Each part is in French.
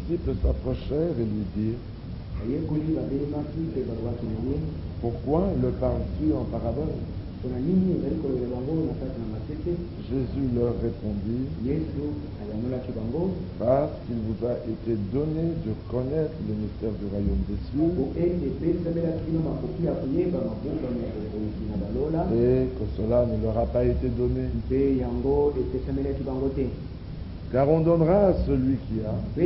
disciples s'approchèrent et lui dirent, pourquoi le parles-tu en parabole? Jésus leur répondit, parce qu'il vous a été donné de connaître le mystère du royaume des cieux, et que cela ne leur a pas été donné. Car on donnera à celui qui a, et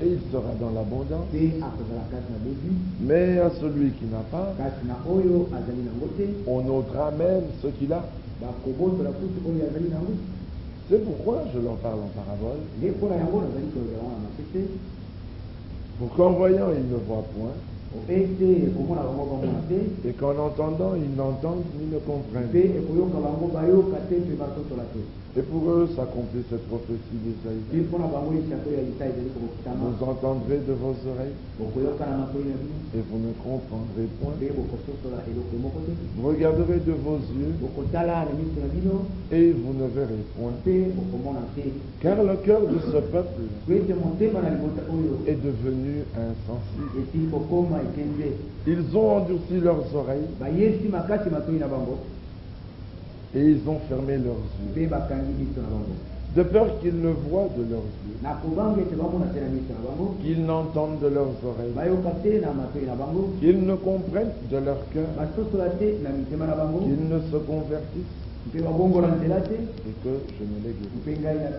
il sera dans l'abondance. Mais à celui qui n'a pas, on ôtera même ce qu'il a. C'est pourquoi je leur parle en parabole. Pour qu'en voyant, ils ne voient point, et qu'en entendant, ils n'entendent ni ne comprennent. Et pour eux s'accomplit cette prophétie d'Ésaïe. Vous entendrez de vos oreilles, et vous ne comprendrez point. Vous regarderez de vos yeux, et vous ne verrez point. Car le cœur de ce peuple est devenu insensible. Ils ont endurci leurs oreilles, et ils ont fermé leurs yeux, de peur qu'ils ne voient de leurs yeux, qu'ils n'entendent de leurs oreilles, qu'ils ne comprennent de leur cœur, qu'ils ne se convertissent, et que je ne les guérisse.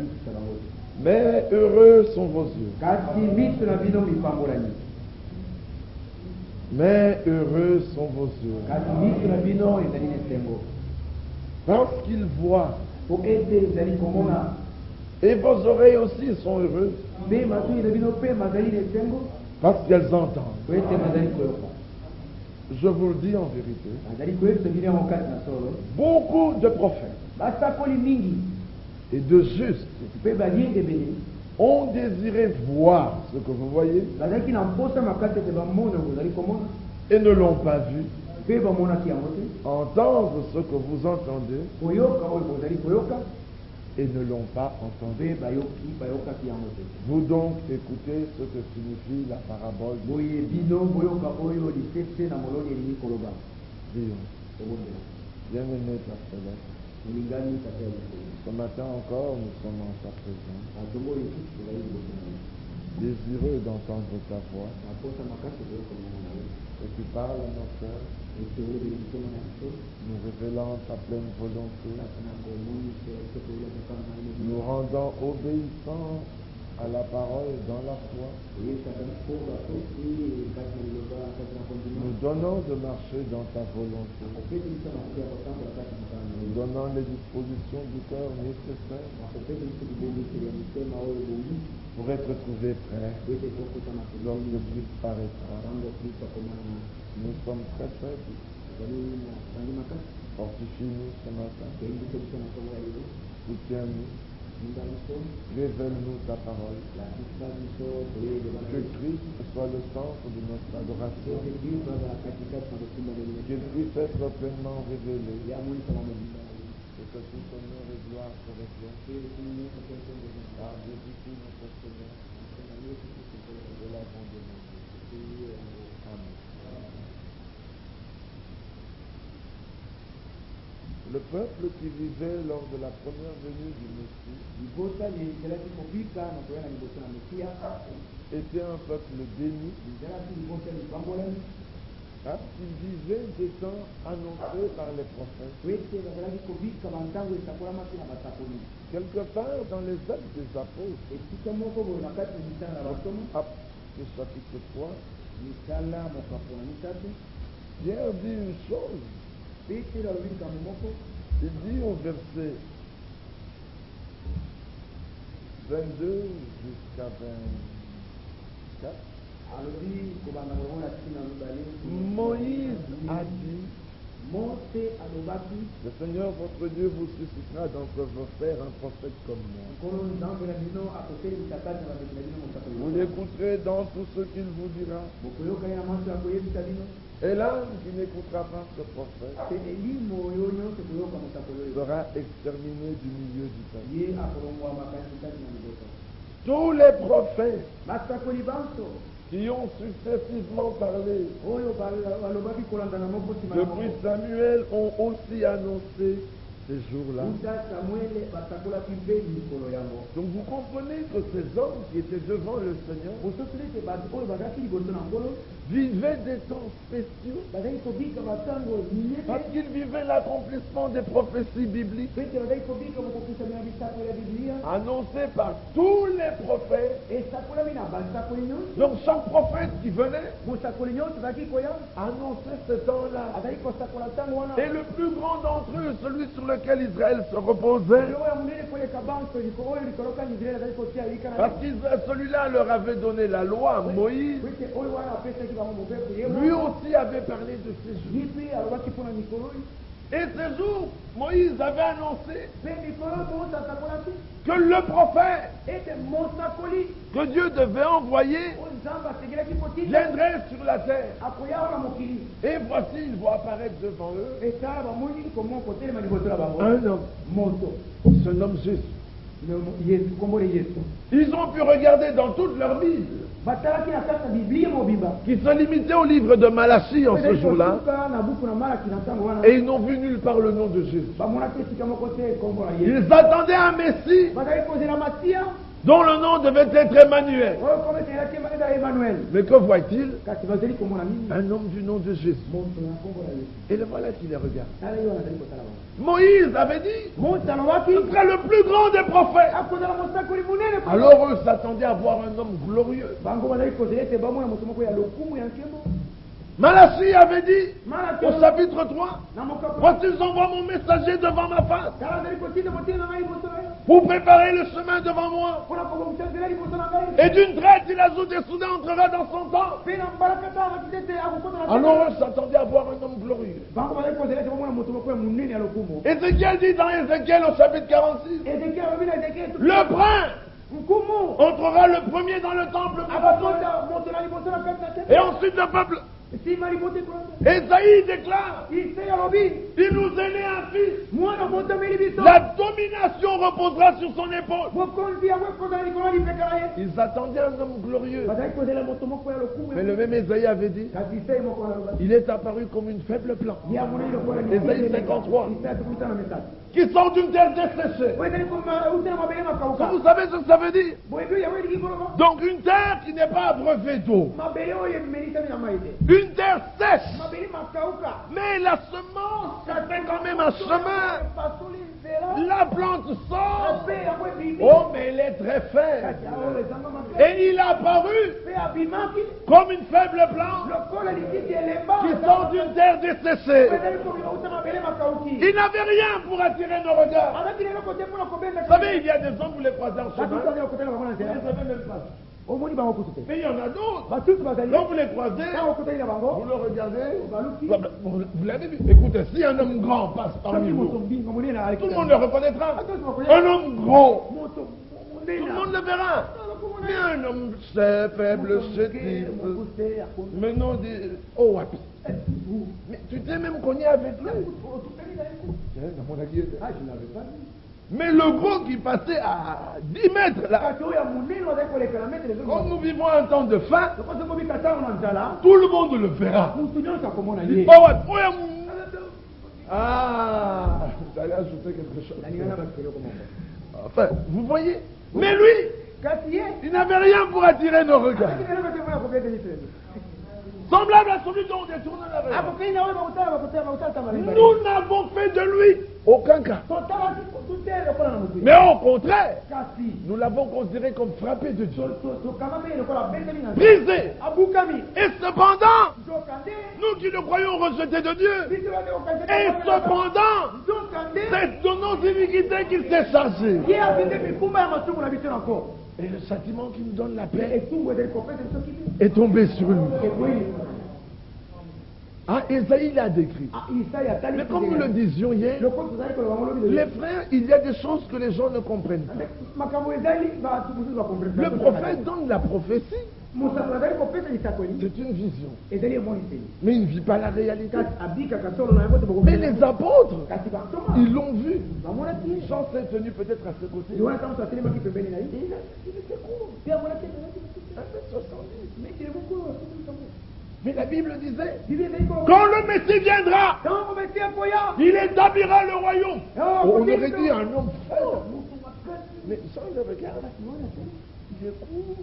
Mais heureux sont vos yeux. Mais heureux sont vos yeux, parce qu'ils voient. Et vos oreilles aussi sont heureuses, parce qu'elles entendent. Je vous le dis en vérité, beaucoup de prophètes et de justes ont désiré voir ce que vous voyez et ne l'ont pas vu, entendre ce que vous entendez et ne l'ont pas entendu. Vous donc écoutez ce que signifie la parabole. Bien-aimés Père Céleste, ce matin encore nous sommes en ta présence, désireux d'entendre ta voix, et tu parles à nos cœurs, nous révélant ta pleine volonté, nous rendant obéissants à la parole dans la foi, nous donnant de marcher dans ta volonté, nous donnant les dispositions du cœur nécessaires pour être trouvés prêts lorsque Christ paraîtra. Nous sommes très faibles. Fortifie-nous ce matin. Soutiens-nous. Révèle-nous ta parole. Que Christ soit le centre de notre adoration. Qu'il puisse être pleinement révélé. Et que tout honneur et gloire te reviennent. Par Jésus-Christ notre Seigneur. De l'avant de nous. Amen. Le peuple qui vivait lors de la première venue du Messie était un peuple béni, parce qu'il vivait des temps annoncés par les prophètes. Quelque part dans les Actes des Apôtres, Actes chapitre 3, Pierre dit une chose. Il dit au verset 22 jusqu'à 24, Moïse a dit, le Seigneur votre Dieu vous suscitera d'entre vos frères un prophète comme moi. Vous l'écouterez dans tout ce qu'il vous dira. Et l'âme qui n'écoutera pas ce prophète sera exterminée du milieu du peuple. tous les prophètes qui ont successivement parlé depuis Samuel ont aussi annoncé ces jours-là. Donc vous comprenez que ces hommes qui étaient devant le Seigneur vivaient des temps spéciaux parce qu'ils vivaient l'accomplissement des prophéties bibliques annoncées par tous les prophètes. Donc chaque prophète qui venait annonçait ce temps-là. Et le plus grand d'entre eux, celui sur lequel Israël se reposait, parce que celui-là leur avait donné la loi, Moïse, lui aussi avait parlé de ces jours. Et ces jours, Moïse avait annoncé que le prophète que Dieu devait envoyer viendrait sur la terre. Et voici, il va apparaître devant eux un homme. Ce homme juste. Ils ont pu regarder dans toute leur Bible, qui se limitait au livre de Malachie en ce jour-là, et ils n'ont vu nulle part le nom de Jésus. Ils attendaient un Messie dont le nom devait être Emmanuel. Mais que voit-il? Un homme du nom de Jésus. Et le voilà qui les regarde. Moïse avait dit, ce serait le plus grand des prophètes. Alors eux s'attendaient à voir un homme glorieux. Malachie avait dit, au chapitre 3, voici j'envoie mon messager devant ma face pour préparer le chemin devant moi. Et d'une traite, il ajoute, et soudain entrera dans son temps. Alors eux s'attendaient à voir un homme glorieux. Ézéchiel dit dans Ézéchiel au chapitre 46, le prince entrera le premier dans le temple. Et ensuite le peuple. Esaïe déclare, il nous est né un fils, la domination reposera sur son épaule. Ils attendaient un homme glorieux. Mais le même Esaïe avait dit, il est apparu comme une faible plante. Esaïe 53, qui sort d'une terre desséchée. Vous savez ce que ça veut dire? Donc une terre qui n'est pas abreuvée d'eau, une terre sèche, mais la semence, ça fait quand même un chemin. La plante sort, oh mais elle est très faible, et il a apparu comme une faible plante qui sort d'une terre desséchée. Il n'avait rien pour attirer nos regards. Vous savez, il y a des hommes, vous les croisez en chemin, vous les avez même pas. Mais il y en a d'autres. Quand vous les croisez, vous le regardez, vous l'avez vu. Écoutez, si un homme grand passe parmi vous, tout le monde le reconnaîtra. Un homme gros, tout le monde le verra. Mais un homme faible, chétif, mais non, oh, mais tu t'es même cogné avec lui. Mais le gros qui passait à 10 mètres là, quand nous vivons un temps de faim, tout le monde le verra. Ah, vous allez ajouter quelque chose. Enfin, vous voyez. Mais lui, il n'avait rien pour attirer nos regards. Semblable à celui dont on détourne la regard. Nous n'avons fait de lui aucun cas. Mais au contraire, nous l'avons considéré comme frappé de Dieu, brisé. Et cependant, nous qui le croyons rejeté de Dieu, et cependant, c'est de nos iniquités qu'il s'est chargé. Et le châtiment qui nous donne la paix est tombé sur lui. Ah, Esaïe l'a décrit. Mais comme nous le disions hier, les frères, il y a des choses que les gens ne comprennent pas. Le prophète donne la prophétie. C'est une vision. Mais il ne vit pas la réalité. Mais les apôtres, ils l'ont vu. Jean s'est tenu peut-être à ce côté. Il était court. 1m70. Mais la Bible disait, quand le Messie viendra, il établira le royaume. On aurait dit un homme fort. Mais Jean le regarde, il est court.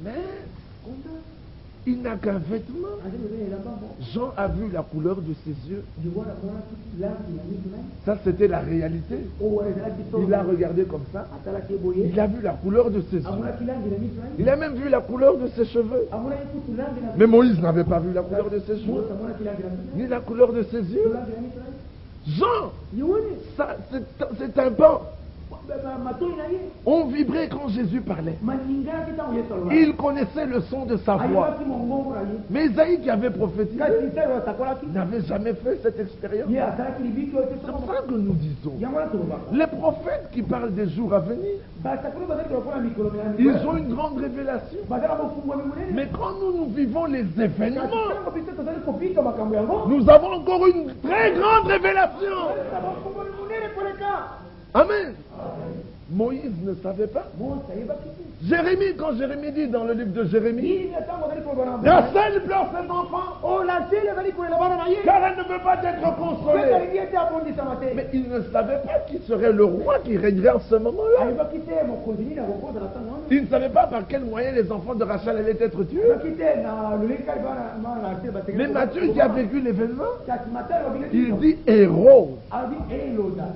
Mais il n'a qu'un vêtement. Jean a vu la couleur de ses yeux. Ça, c'était la réalité. Il a regardé comme ça. Il a vu la couleur de ses yeux. Il a même vu la couleur de ses cheveux. Mais Moïse n'avait pas vu la couleur de ses cheveux, ni la couleur de ses yeux. Jean, ça, c'est un pan. On vibrait quand Jésus parlait. Il connaissait le son de sa voix. Mais Isaïe qui avait prophétisé n'avait jamais fait cette expérience. C'est pour ça que nous disons, les prophètes qui parlent des jours à venir, ils ont une grande révélation. Mais quand nous vivons les événements, nous avons encore une très grande révélation. Amen. Moïse ne savait pas. Jérémie, quand Jérémie dit dans le livre de Jérémie, Rachel pleure ses enfants, car elle ne veut pas être consolée. Mais il ne savait pas qui serait le roi qui régnerait en ce moment-là. Il ne savait pas par quel moyen les enfants de Rachel allaient être tués. Mais Matthieu qui a vécu l'événement, il dit Hérode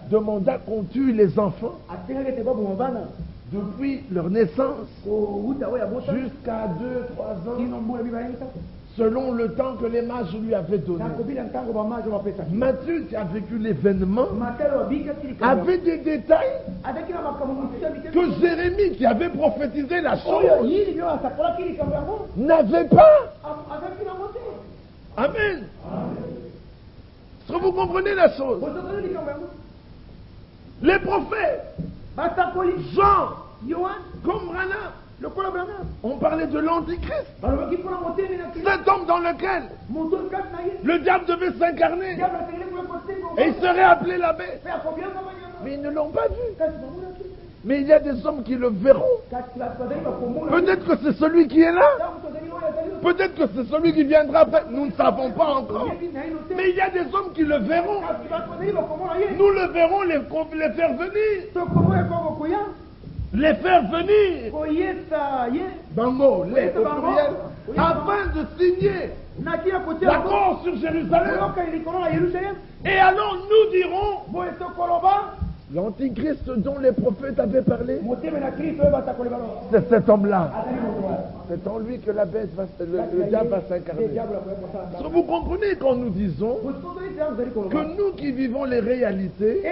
demanda qu'on tue les enfants depuis leur naissance jusqu'à 2-3 ans, selon le temps que les mages lui avaient donné. Matthieu qui a vécu l'événement avait des détails que Jérémie qui avait prophétisé la chose n'avait pas. Amen. Est-ce que vous comprenez la chose? Les prophètes, Jean, comme Branham, on parlait de l'Antichrist. Cet homme dans lequel le diable devait s'incarner et il serait appelé la bête. Mais ils ne l'ont pas vu. Mais il y a des hommes qui le verront. Peut-être que c'est celui qui est là. Peut-être que c'est celui qui viendra après. Nous ne savons pas encore. Mais il y a des hommes qui le verront. Nous le verrons les faire venir. Les faire venir. Bango, les pluriel, afin de signer l'accord sur Jérusalem. Et alors nous dirons l'Antichrist dont les prophètes avaient parlé, c'est cet homme-là. C'est en lui que la bête le diable va s'incarner. Vous comprenez quand nous disons que nous qui vivons les réalités,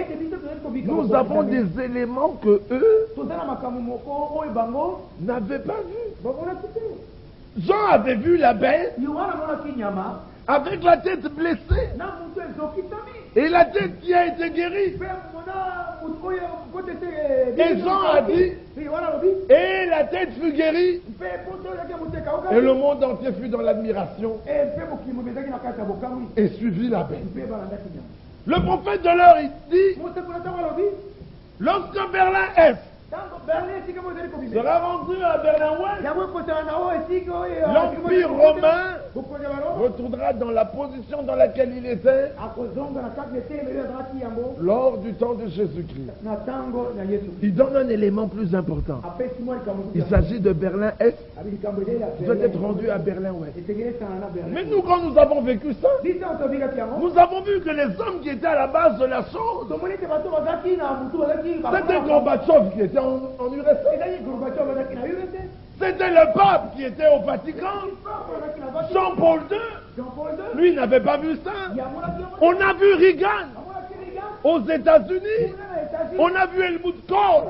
nous avons des éléments que eux n'avaient pas vus. Jean avait vu la bête avec la tête blessée et la tête qui a été guérie. Et Jean a dit, et la tête fut guérie, et le monde entier fut dans l'admiration et suivit la bête. Le prophèt de l'heure, il dit, lorsque Berlin-Est sera rendu à Berlin-Ouest, l'Empire romain retournera dans la position dans laquelle il était lors du temps de Jésus-Christ. Il donne un élément plus important. Il s'agit de Berlin-Est qui doit être rendu à Berlin-Ouest. Mais nous, quand nous avons vécu ça, nous avons vu que les hommes qui étaient à la base de la chose, c'était Gorbatchev qui était en URSS. C'était le pape qui était au Vatican. Jean-Paul II, lui n'avait pas vu ça. On a vu Reagan aux États-Unis. On a vu Helmut Kohl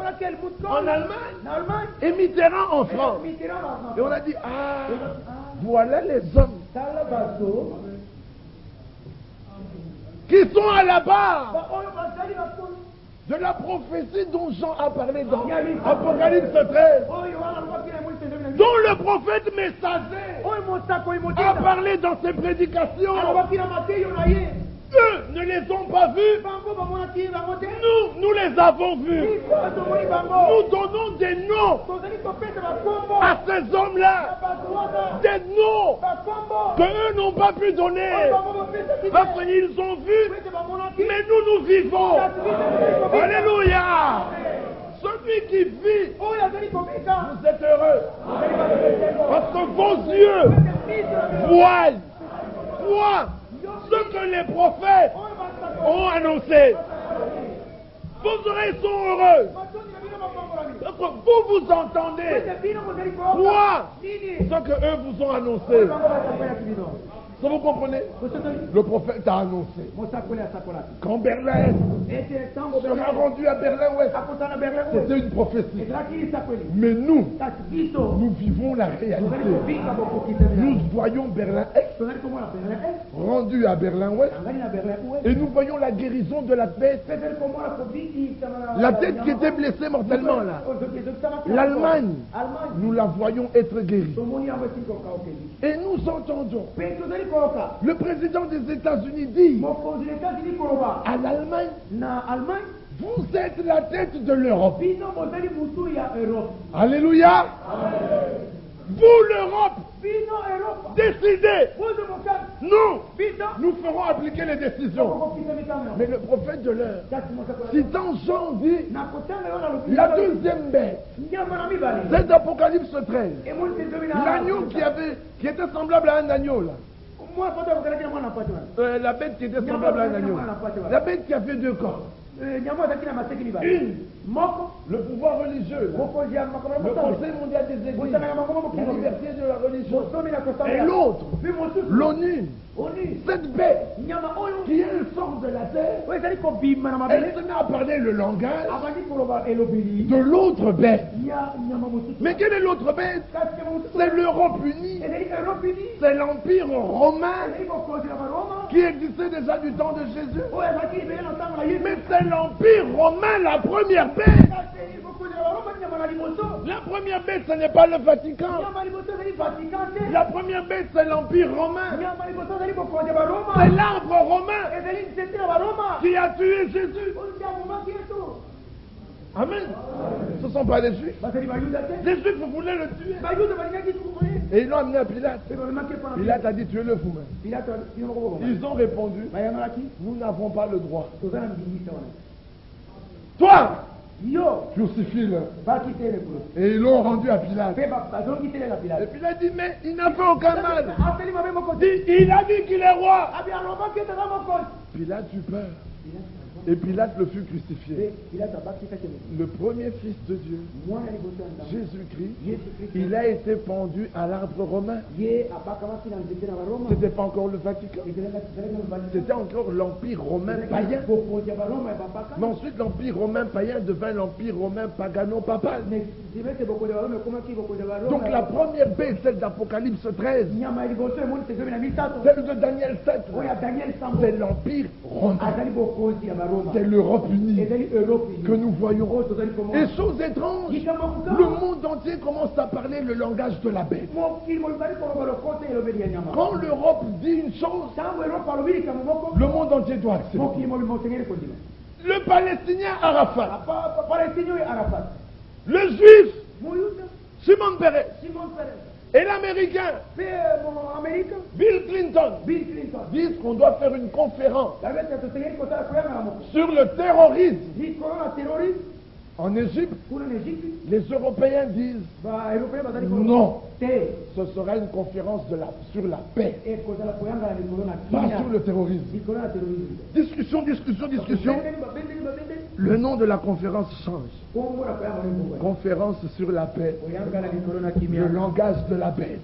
en Allemagne et Mitterrand en France. Et on a dit, ah, voilà les hommes qui sont à la barre de la prophétie dont Jean a parlé dans Apocalypse 13. dont le prophète messager a parlé dans ses prédications. Eux ne les ont pas vus. Nous les avons vus. Nous donnons des noms à ces hommes-là. Des noms qu'eux n'ont pas pu donner. Parce qu'ils ont vu. Mais nous vivons. Alléluia. Celui qui vit, vous êtes heureux. Parce que vos yeux voient ce que les prophètes ont annoncé. Vos oreilles sont heureuses. Parce que vous entendez ce que eux vous ont annoncé. Ça vous comprenez? Le prophète a annoncé quand Berlin sera rendu à Berlin-Ouest. C'était une prophétie. Mais nous vivons la réalité. Nous voyons Berlin-Est rendu à Berlin-Ouest. Et nous voyons la guérison de la tête. La tête qui était blessée mortellement là. L'Allemagne, nous la voyons être guérie. Et nous entendons le président des États-Unis dit à l'Allemagne, vous êtes la tête de l'Europe. Alléluia. Vous, l'Europe, décidez. Nous ferons appliquer les décisions. Mais le prophète de l'heure, citant Jean, dit la deuxième bête, c'est Apocalypse 13. L'agneau qui était semblable à un agneau là. La bête qui était semblable à un agneau. La bête qui a fait deux corps. Le pouvoir religieux, le Conseil mondial des églises, la liberté de la religion, et l'autre, l'ONU. Cette bête qui est sorte de la terre, elle se met à parler le langage de l'autre bête. Mais quelle est l'autre bête? C'est l'Europe unie. C'est l'Empire romain qui existait déjà du temps de Jésus. Mais c'est l'Empire romain, la première bête. La première bête, ce n'est pas le Vatican. La première bête, c'est l'Empire romain. C'est l'arbre romain qui a tué Jésus. Amen. Ce ne sont pas des Juifs. Les Juifs, vous voulez le tuer. Et ils l'ont amené à Pilate. Pilate a dit, tuez-le vous-même. Ils ont répondu, nous n'avons pas le droit. Toi, crucifie-le. Et ils l'ont rendu à Pilate. Et Pilate dit, mais il n'a fait aucun mal. Il a dit qu'il est roi. Pilate eut peur. Et Pilate le fut crucifié. Le premier fils de Dieu, Jésus-Christ, il a été pendu à l'arbre romain. C'était pas encore le Vatican. C'était encore l'Empire romain païen. Mais ensuite, l'Empire romain païen devint l'Empire romain pagano-papal. Donc la première bête, celle d'Apocalypse 13, celle de Daniel 7, c'est l'Empire romain. C'est l'Europe unie que nous voyons. Et chose étrange, le monde entier commence à parler le langage de la bête. Quand l'Europe dit une chose, le monde entier doit accepter. Le Palestinien Arafat, le Juif Shimon Peres, et l'Américain Bill Clinton disent qu'on doit faire une conférence sur le terrorisme en Égypte. Les Européens disent non, ce sera une conférence sur la paix, pas sur le terrorisme. Discussion. Le nom de la conférence change. Conférence sur la paix. Le langage de la paix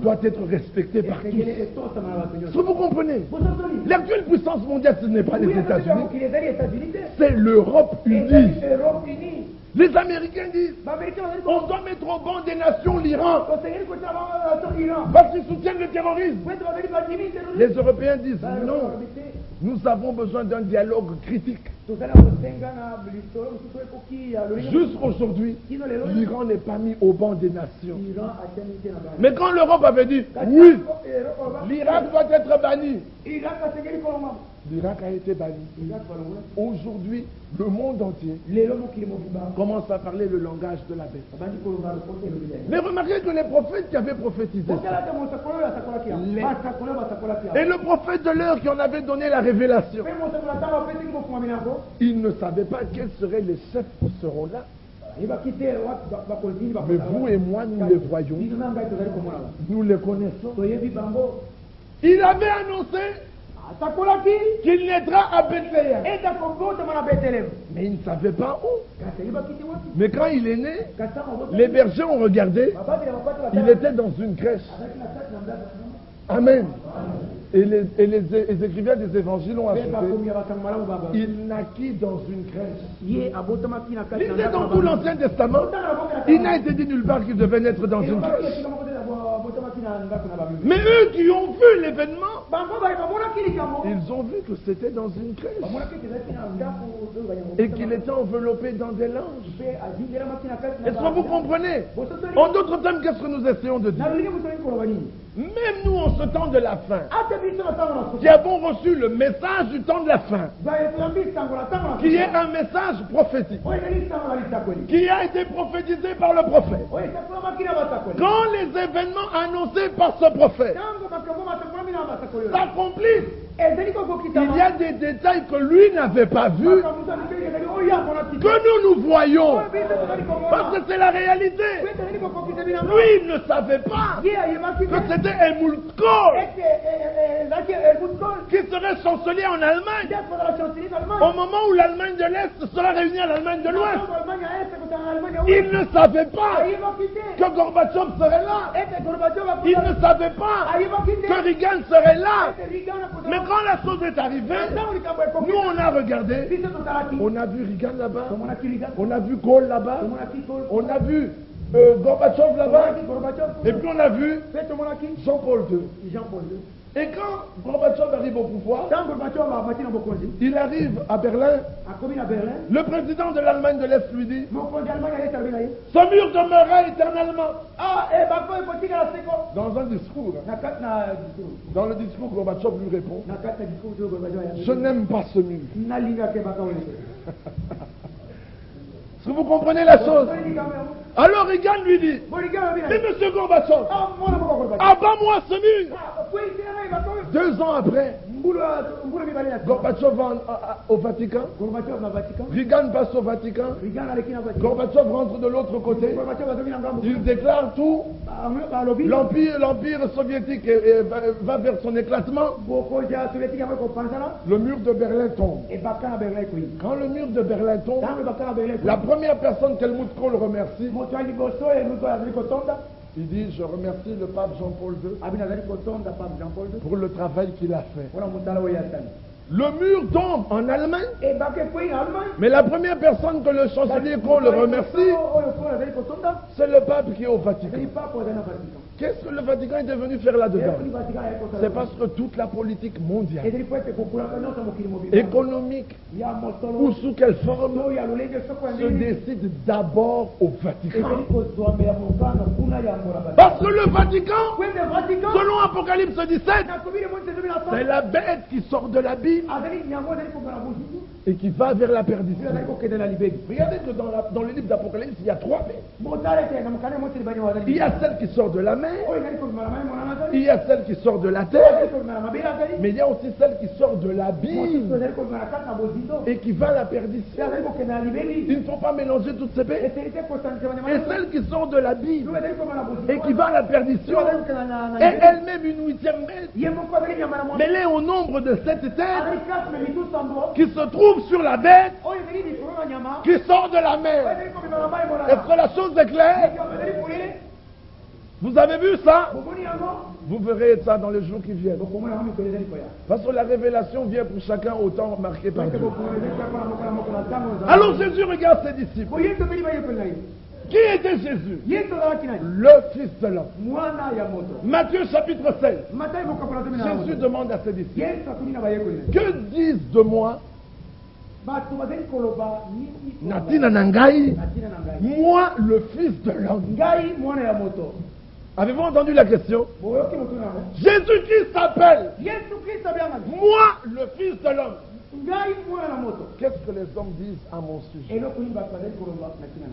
doit être respecté par tous. Est-ce que vous comprenez? L'actuelle puissance mondiale, ce n'est pas les États-Unis, c'est l'Europe unie. Les Américains disent on doit mettre au banc des nations l'Iran parce qu'ils soutiennent le terrorisme. Les Européens disent non, nous avons besoin d'un dialogue critique. Juste aujourd'hui, l'Iran n'est pas mis au banc des nations. Mais quand l'Europe avait dit oui, l'Irak doit être banni, l'Irak a été banni. Aujourd'hui, le monde entier commence à parler le langage de la bête. Mais remarquez que les prophètes qui avaient prophétisé ça, et le prophète de l'heure qui en avait donné la révélation, il ne savait pas quels seraient les chefs qui seront là. Mais vous et moi, nous les voyons, nous les connaissons. Il avait annoncé qu'il naîtra à Bethléem. Mais il ne savait pas où. Mais quand il est né, les bergers ont regardé, il était dans une crèche. Amen. Et les écrivains des évangiles ont ajouté, il naquit dans une crèche. Lisez dans tout l'Ancien Testament, il n'a été dit nulle part qu'il devait naître dans une crèche. Mais eux qui ont vu l'événement, ils ont vu que c'était dans une crèche et qu'il était enveloppé dans des langes. Est-ce que vous comprenez? En d'autres termes, qu'est-ce que nous essayons de dire? Même nous, en ce temps de la fin, qui avons reçu le message du temps de la fin, qui est un message prophétique, qui a été prophétisé par le prophète, quand les événements annoncés par ce prophète s'accomplissent, il y a des détails que lui n'avait pas vus, que nous voyons, parce que c'est la réalité. Lui, il ne savait pas que c'était Helmut Kohl qui serait chancelier en Allemagne au moment où l'Allemagne de l'Est sera réunie à l'Allemagne de l'Ouest. Il ne savait pas que Gorbatchev serait là. Il ne savait pas que Reagan serait là. Mais quand la chose est arrivée, nous on a regardé, on a vu Reagan là-bas, on a vu Kohl là-bas, on a vu Gorbatchev là-bas, et puis on a vu Jean-Paul II. Et quand Gorbatchev arrive au pouvoir, il arrive à Berlin, le président de l'Allemagne de l'Est lui dit, ce mur demeurera éternellement. Dans un discours, dans le discours, Gorbatchev lui répond, je n'aime pas ce mur. Est-ce que vous comprenez la chose? Alors Reagan lui dit, mais monsieur Gorbatchev, abat-moi ce mur. 2 ans après, Gorbatchev va au Vatican, Reagan passe au Vatican, Gorbatchev rentre de l'autre côté, il déclare tout, l'empire soviétique va vers son éclatement, le mur de Berlin tombe. Quand le mur de Berlin tombe, la première personne qu'Helmut Kohl remercie, il dit, je remercie le pape Jean-Paul II pour le travail qu'il a fait. Le mur tombe en Allemagne, mais la première personne que le chancelier Kohl remercie, c'est le pape qui est au Vatican. Qu'est-ce que le Vatican est devenu faire là-dedans? C'est parce que toute la politique mondiale, économique, ou sous quelle forme, se décide d'abord au Vatican. Parce que le Vatican, selon Apocalypse 17, c'est la bête qui sort de la Bible et qui va vers la perdition. Regardez que dans le livre d'Apocalypse, il y a 3 bêtes. Il y a celle qui sort de la mer, il y a celle qui sort de la terre, mais il y a aussi celle qui sort de la Bible et qui va à la perdition. Il ne faut pas mélanger toutes ces bêtes. Et celle qui sort de la Bible et qui va à la perdition est elle-même une 8e bête, mêlée au nombre de 7 têtes qui se trouve sur la bête qui sort de la mer. Est-ce que la chose est claire? Vous avez vu ça? Vous verrez ça dans les jours qui viennent. Parce que la révélation vient pour chacun au temps marqué par Dieu. Alors Jésus regarde ses disciples. Qui était Jésus? Le Fils de l'homme. Matthieu chapitre 16. Jésus demande à ses disciples, que disent de moi Natina Nangai, moi le Fils de l'homme? Avez-vous entendu la question? Jésus-Christ s'appelle moi le Fils de l'homme. Qu'est-ce que les hommes disent à mon sujet?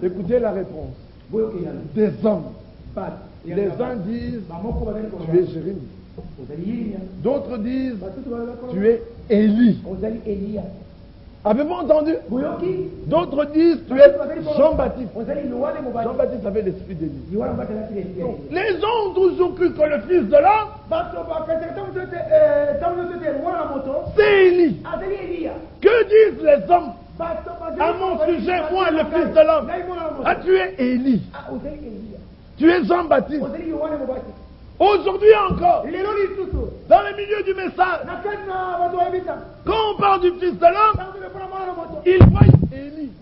Écoutez la réponse. Des hommes. Les uns disent tu es Jérémie. D'autres disent tu es Élie. Avez-vous entendu? D'autres disent tu es Jean-Baptiste. Jean-Baptiste avait l'esprit d'Élie. Les gens ont toujours cru que le Fils de l'homme, c'est Élie. Que disent les hommes à mon sujet, moi le Fils de l'homme? Ah, tu es Élie. Tu es Jean-Baptiste. Aujourd'hui encore, dans le milieu du message, quand on parle du Fils de l'homme, il voit Élie.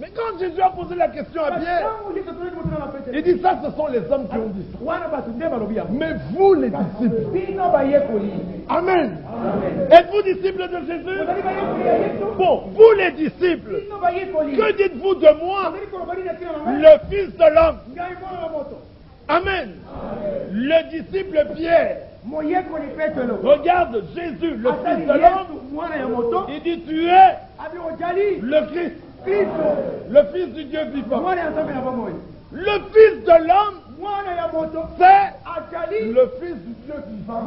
Mais quand Jésus a posé la question à Pierre, il dit ça, ce sont les hommes qui ont dit ça. Mais vous les disciples. Amen. Êtes-vous disciples de Jésus? Bon, vous les disciples, que dites-vous de moi, le Fils de l'homme? Amen. Le disciple Pierre regarde Jésus, le Fils de l'homme. Il dit tu es le Christ, le Fils du Dieu vivant. Le Fils de l'homme, c'est le Fils du Dieu vivant.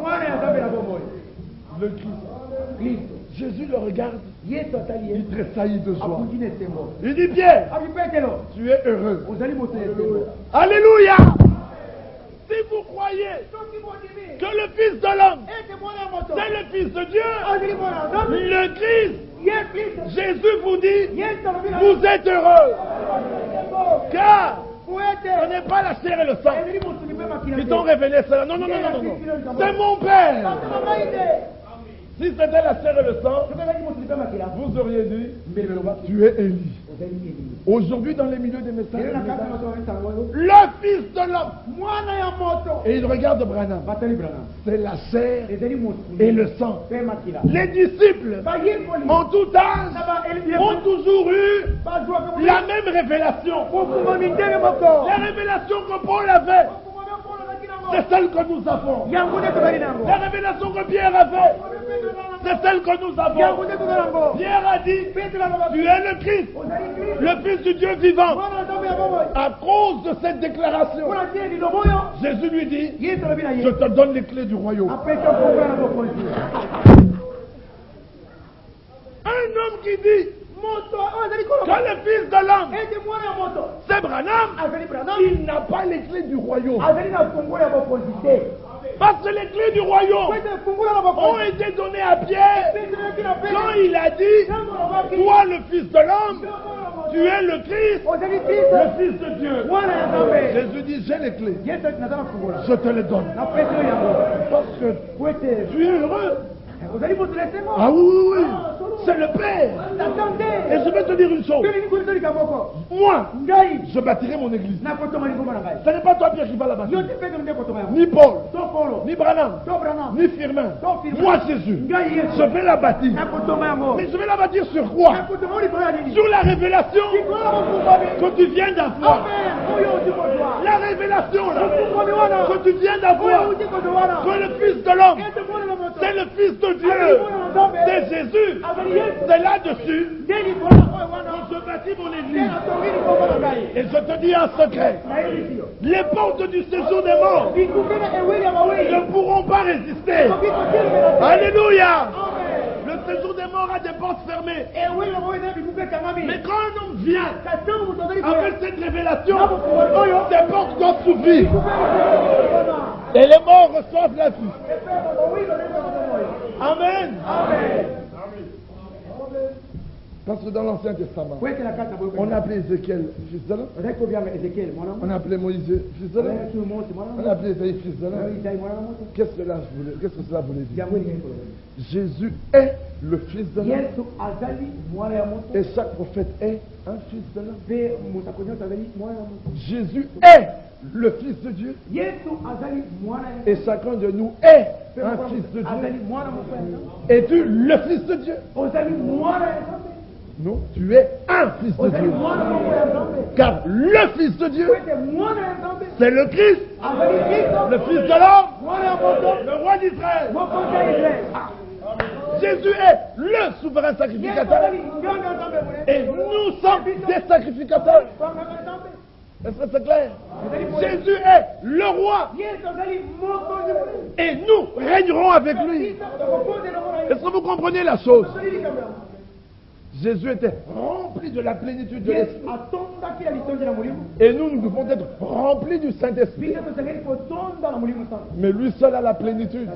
Le Christ. Jésus le regarde. Il tressaillit de joie. Il dit Pierre, tu es heureux. Alléluia. Si vous croyez que le Fils de l'homme, c'est le Fils de Dieu, le Christ, Jésus vous dit, vous êtes heureux. Car ce n'est pas la chair et le sang qui t'ont révélé cela. Non, non, non, non, non. C'est mon Père. Si c'était la chair et le sang, vous auriez dit, tu es Élie. Aujourd'hui, dans les milieux des messages, le Fils de l'homme. Et il regarde Branham. C'est la chair et le sang. Les disciples, en tout âge, ont toujours eu la même révélation. La révélation que Paul avait, c'est celle que nous avons. La révélation que Pierre avait, c'est celle que nous avons. Pierre a dit, tu es le Christ, le Fils du Dieu vivant. À cause de cette déclaration, Jésus lui dit, je te donne les clés du royaume. Un homme qui dit que le Fils de l'homme, c'est Branham, il n'a pas les clés du royaume. Parce que les clés du royaume ont été données à Pierre quand il a dit, toi le Fils de l'homme, tu es le Christ, le Fils de Dieu. Jésus dit, j'ai les clés, je te les donne. Parce que tu es heureux. Ah oui, oui, oui. C'est le Père. Et je vais te dire une chose. Moi, je bâtirai mon église. Ce n'est pas toi, Pierre, qui va la bâtir. Ni Paul, ni Branham, ni Firmin. Moi, Jésus, je vais la bâtir. Mais je vais la bâtir sur quoi? Sur la révélation que tu viens d'avoir. La révélation là, que tu viens d'avoir. Que le Fils de l'homme, c'est le Fils de Dieu. C'est Jésus. C'est là-dessus que je bâtis mon église. Et je te dis un secret. Les portes du séjour des morts ne pourront pas résister. Alléluia. Le séjour des morts a des portes fermées. Mais quand un homme vient avec cette révélation, ces portes doivent s'ouvrir. Et les morts reçoivent la vie. Amen. Parce que dans l'Ancien Testament, on appelait Ézéchiel fils de l'homme. On appelait Moïse fils de l'homme. On appelait Isaïe fils de l'homme. Qu'est-ce que cela voulait dire? Jésus est le fils de l'homme. Et chaque prophète est un fils de l'homme. Jésus est le fils de Dieu. Et chacun de nous est un fils de Dieu. Es-tu le fils de Dieu? Non, tu es un fils de Dieu. Car le fils de Dieu, c'est le Christ, le fils de l'homme, le roi d'Israël. Jésus est le souverain sacrificateur. Et nous sommes des sacrificateurs. Est-ce que c'est clair? Jésus est le roi. Et nous régnerons avec lui. Est-ce que vous comprenez la chose? Jésus était rempli de la plénitude de l'Esprit. Et nous devons être remplis du Saint-Esprit. Mais lui seul a la plénitude.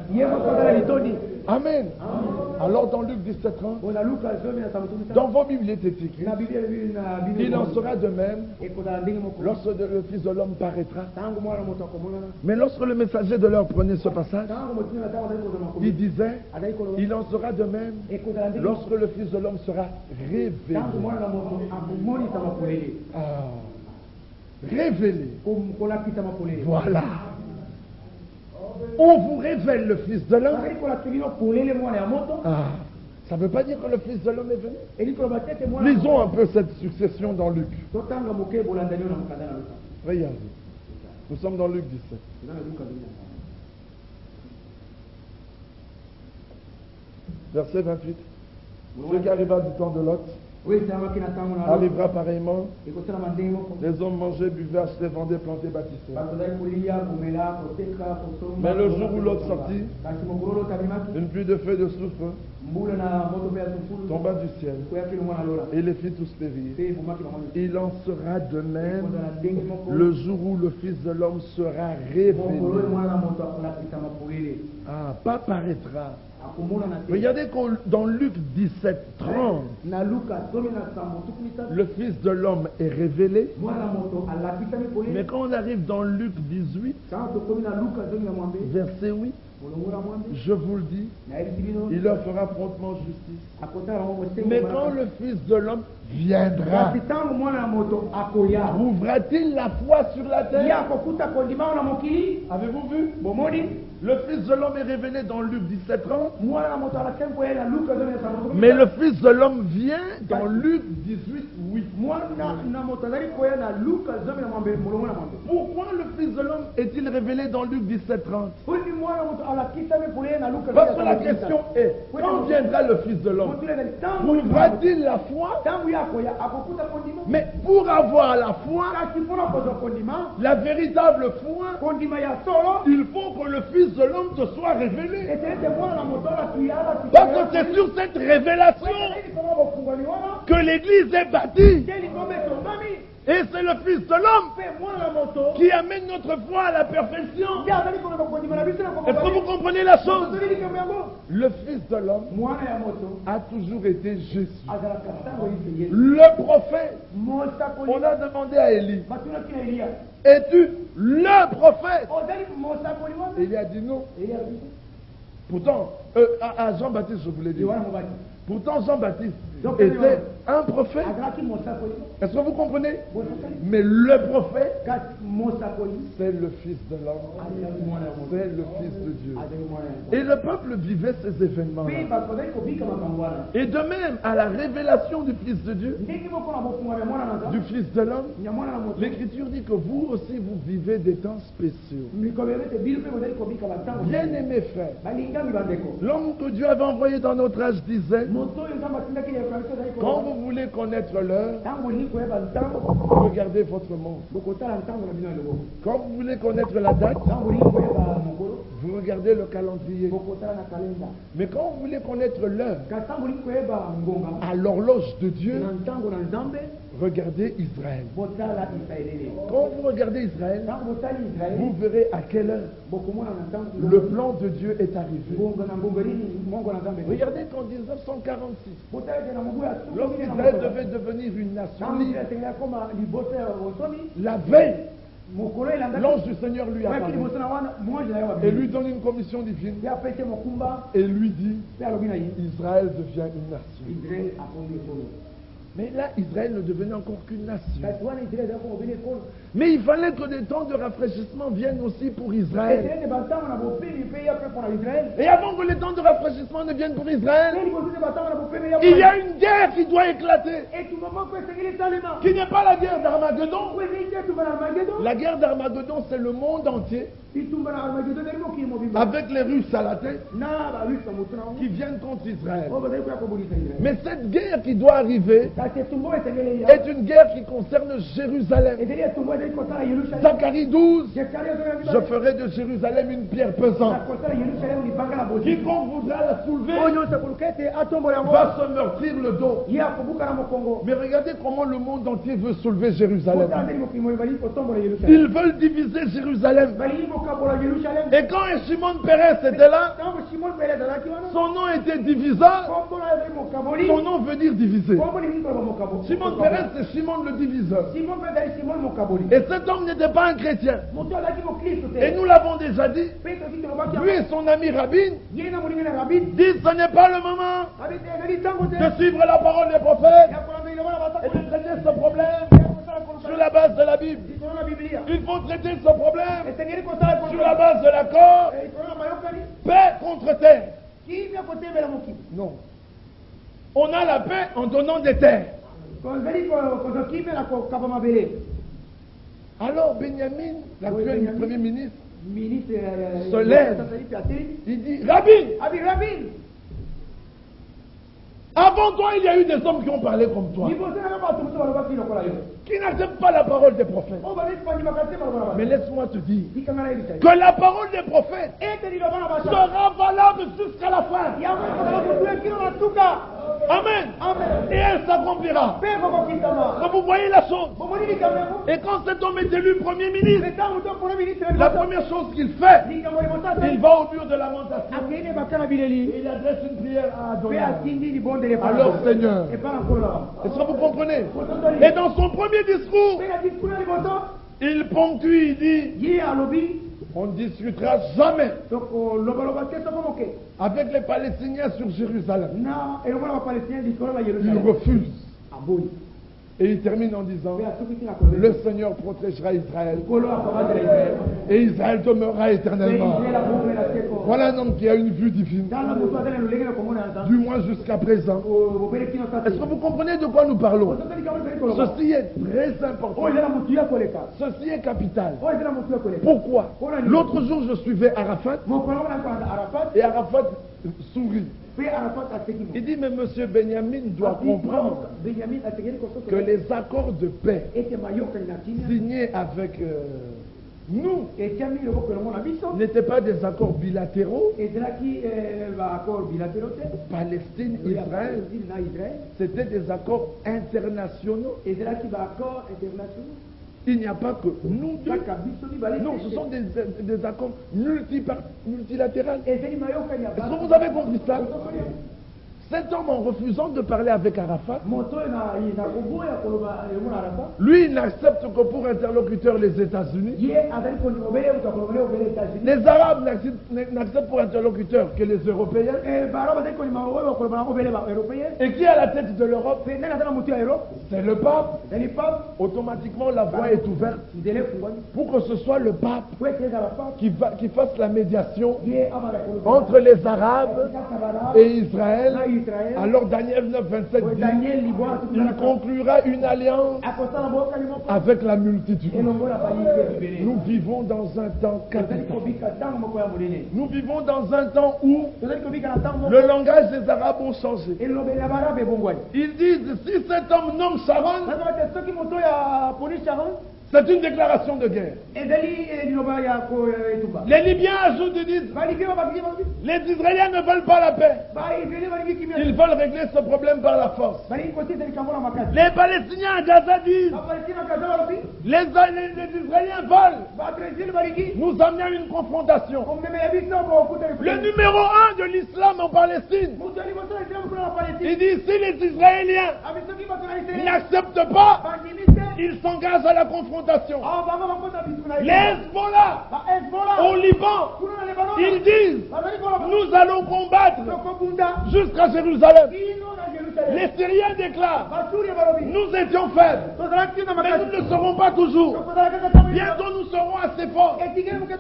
Amen. Alors dans Luc 17:30, dans vos Bibles est écrit, il en sera de même lorsque le Fils de l'homme paraîtra. Mais lorsque le messager de l'heure prenait ce passage, il disait, il en sera de même lorsque le Fils de l'homme sera révélé. Révélé. Voilà. On vous révèle le Fils de l'homme. Ça ne veut pas dire que le Fils de l'homme est venu. Lisons un peu cette succession dans Luc. Regardez. Nous sommes dans Luc 17. Verset 28. Ce qui arriva du temps de Lot arrivera pareillement. Les hommes mangeaient, buvaient, achetaient, vendaient, plantaient, bâtissaient. Mais le jour où Lot sortit, une pluie de feu et de soufre tomba du ciel et les fit tous périr. Il en sera de même le jour où le Fils de l'homme sera révélé. Pas paraîtra. Regardez dans Luc 17:30, le Fils de l'homme est révélé. Mais quand on arrive dans Luc 18, verset 8, je vous le dis, il leur fera promptement justice. Mais quand le Fils de l'homme viendra, trouvera-t-il la foi sur la terre? Avez-vous vu? Le Fils de l'homme est révélé dans Luc 17:30. Mais le Fils de l'homme vient dans Luc 18:8. Pourquoi le Fils de l'homme est-il révélé dans Luc 17:30? Parce que la question est, quand viendra le Fils de l'homme, trouvera-t-il la foi? Mais pour avoir la foi, la véritable foi, il faut que le Fils de l'homme te soit révélé. Parce que c'est sur cette révélation que l'Église est bâtie. Et c'est le Fils de l'homme qui amène notre foi à la perfection. Est-ce que vous comprenez la chose? Le Fils de l'homme a toujours été Jésus. Le prophète. On a demandé à Élie, es-tu le prophète? Il a dit non. Pourtant, à Jean-Baptiste, je voulais dire. Pourtant, Jean-Baptiste était un prophète. Est-ce que vous comprenez? Mais le prophète, c'est le Fils de l'homme. C'est le Fils de Dieu. Et le peuple vivait ces événements-là. Et de même, à la révélation du Fils de Dieu, du Fils de l'homme, l'Écriture dit que vous aussi, vous vivez des temps spéciaux. Bien-aimés frères, l'homme que Dieu avait envoyé dans notre âge disait, quand vous voulez connaître l'heure, regardez votre monde. Quand vous voulez connaître la date, vous regardez le calendrier. Mais quand vous voulez connaître l'heure, à l'horloge de Dieu, Regardez Israël. Quand vous regardez Israël, vous verrez à quelle heure le plan de Dieu est arrivé. Regardez qu'en 1946, lorsqu'Israël devait devenir une nation libre, la veille, l'ange du Seigneur lui apparaît et lui donne une commission divine et lui dit: Israël devient une nation. Mais là, Israël ne devenait encore qu'une nation. Mais il fallait que des temps de rafraîchissement viennent aussi pour Israël. Et avant que les temps de rafraîchissement ne viennent pour Israël, il y a une guerre qui doit éclater. Qui n'est pas la guerre d'Armageddon. La guerre d'Armageddon, c'est le monde entier, avec les Russes à la tête, qui viennent contre Israël. Mais cette guerre qui doit arriver est une guerre qui concerne Jérusalem. Zacharie 12, je ferai de Jérusalem une pierre pesante. Quiconque voudra la soulever va se meurtrir le dos. Mais regardez comment le monde entier veut soulever Jérusalem. Ils veulent diviser Jérusalem. Et quand Shimon Peres était là, son nom était diviseur. Son nom veut dire diviser. Shimon Peres, c'est Shimon le diviseur. Et cet homme n'était pas un chrétien. Et nous l'avons déjà dit. Lui et son ami Rabin disent: ce n'est pas le moment de suivre la parole des prophètes et de traiter ce problème sur la base de la Bible. Il faut traiter ce problème sur la base de l'accord paix contre terre. Non. On a la paix en donnant des terres. Alors Benjamin, l'actuel premier ministre, se lève. Il dit: Rabin, avant toi, il y a eu des hommes qui ont parlé comme toi, qui n'acceptent pas la parole des prophètes. Mais laisse-moi te dire que la parole des prophètes sera valable jusqu'à la fin. Amen. Et elle s'accomplira. Quand vous voyez la chose, et quand cet homme est élu premier ministre, la première chose qu'il fait, il va au mur de lamentation et il adresse une prière à Adonai. Alors Seigneur, est-ce que vous comprenez? Et dans son premier discours, il ponctue, il dit: on ne discutera jamais avec les Palestiniens sur Jérusalem. Il refuse. Et il termine en disant: le Seigneur protégera Israël et Israël demeurera éternellement. Voilà un homme qui a une vue divine, du moins jusqu'à présent. Est-ce que vous comprenez de quoi nous parlons? Ceci est très important. Ceci est capital. Pourquoi? L'autre jour, je suivais Arafat et Arafat sourit. Il dit: mais monsieur Benjamin doit comprendre que les accords de paix signés avec nous n'étaient pas des accords bilatéraux. Palestine, Israël, c'était des accords internationaux. Il n'y a pas que nous deux. Non, ce sont des accords multilatéraux. Est-ce que vous avez compris ça? Cet homme, en refusant de parler avec Arafat, lui, il n'accepte que pour interlocuteur les États-Unis. Les Arabes n'acceptent pour interlocuteur que les Européens. Et qui est à la tête de l'Europe? C'est le pape. Automatiquement, la voie est ouverte pour que ce soit le pape qui fasse la médiation entre les Arabes et Israël. Alors Daniel 9, 27 dit: il conclura une alliance avec la multitude. Nous vivons dans un temps capital. Nous vivons dans un temps où le langage des Arabes a changé. Ils disent: si cet homme nomme Sharon, C'est une déclaration de guerre. Les Libyens ajoutent et disent, les Israéliens ne veulent pas la paix. Ils veulent régler ce problème par la force. Les Palestiniens à Gaza disent, les Israéliens veulent nous amener à une confrontation. Le numéro 1 de l'islam en Palestine, il dit, si les Israéliens n'acceptent pas, ils s'engagent à la confrontation. Les Hezbollah au Liban, ils disent, nous allons combattre jusqu'à Jérusalem. Les Syriens déclarent, nous étions faibles, mais nous ne le serons pas toujours. Bientôt nous serons assez forts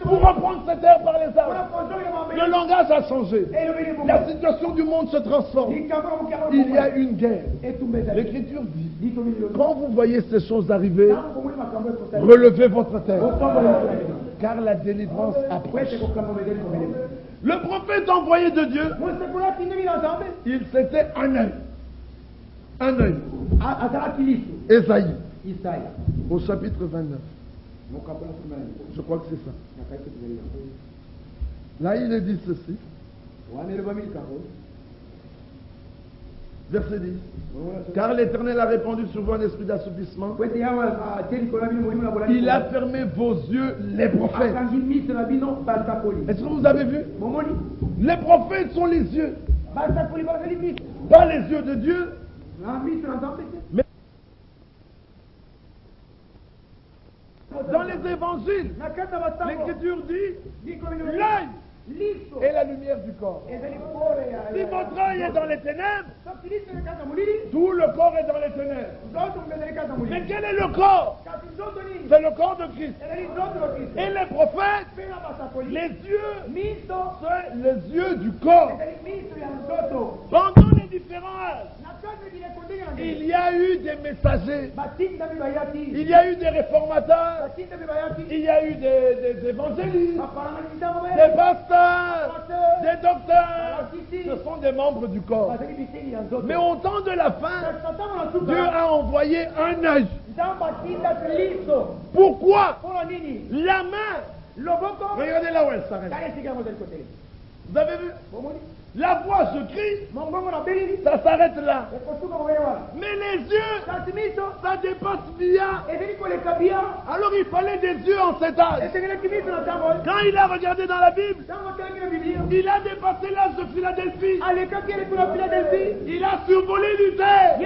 pour reprendre cette terre par les armes. Le langage a changé. La situation du monde se transforme. Il y a une guerre. L'Écriture dit, quand vous voyez ces choses arriver, relevez votre tête, car la délivrance approche. Le prophète envoyé de Dieu, il s'était un œil. Un œil. Ésaïe, au chapitre 29. Je crois que c'est ça. Là, il est dit ceci. Verset 10. Car l'Éternel a répandu sur vous un esprit d'assoupissement. Il a fermé vos yeux, les prophètes. Est-ce que vous avez vu? Les prophètes sont les yeux. Pas les yeux de Dieu. Mais dans les évangiles, l'Écriture dit l'œil et la lumière du corps. Si votre œil est dans les ténèbres, tout le corps est dans les ténèbres. Mais quel est le corps? C'est le corps de Christ. Et les prophètes, les yeux, c'est les yeux du corps. Pendant les différents âges, il y a eu des messagers, il y a eu des réformateurs, il y a eu des évangélistes, des pasteurs, des docteurs. Ce sont des membres du corps. Mais au temps de la fin, Dieu a envoyé un œil. Pourquoi? La main. Regardez là où elle s'arrête. Vous avez vu? La voix se crie, ça s'arrête là. Mais les yeux, ça dépasse bien. Alors il fallait des yeux en cet âge. Quand il a regardé dans la Bible, il a dépassé l'âge de Philadelphie. Il a survolé Luther.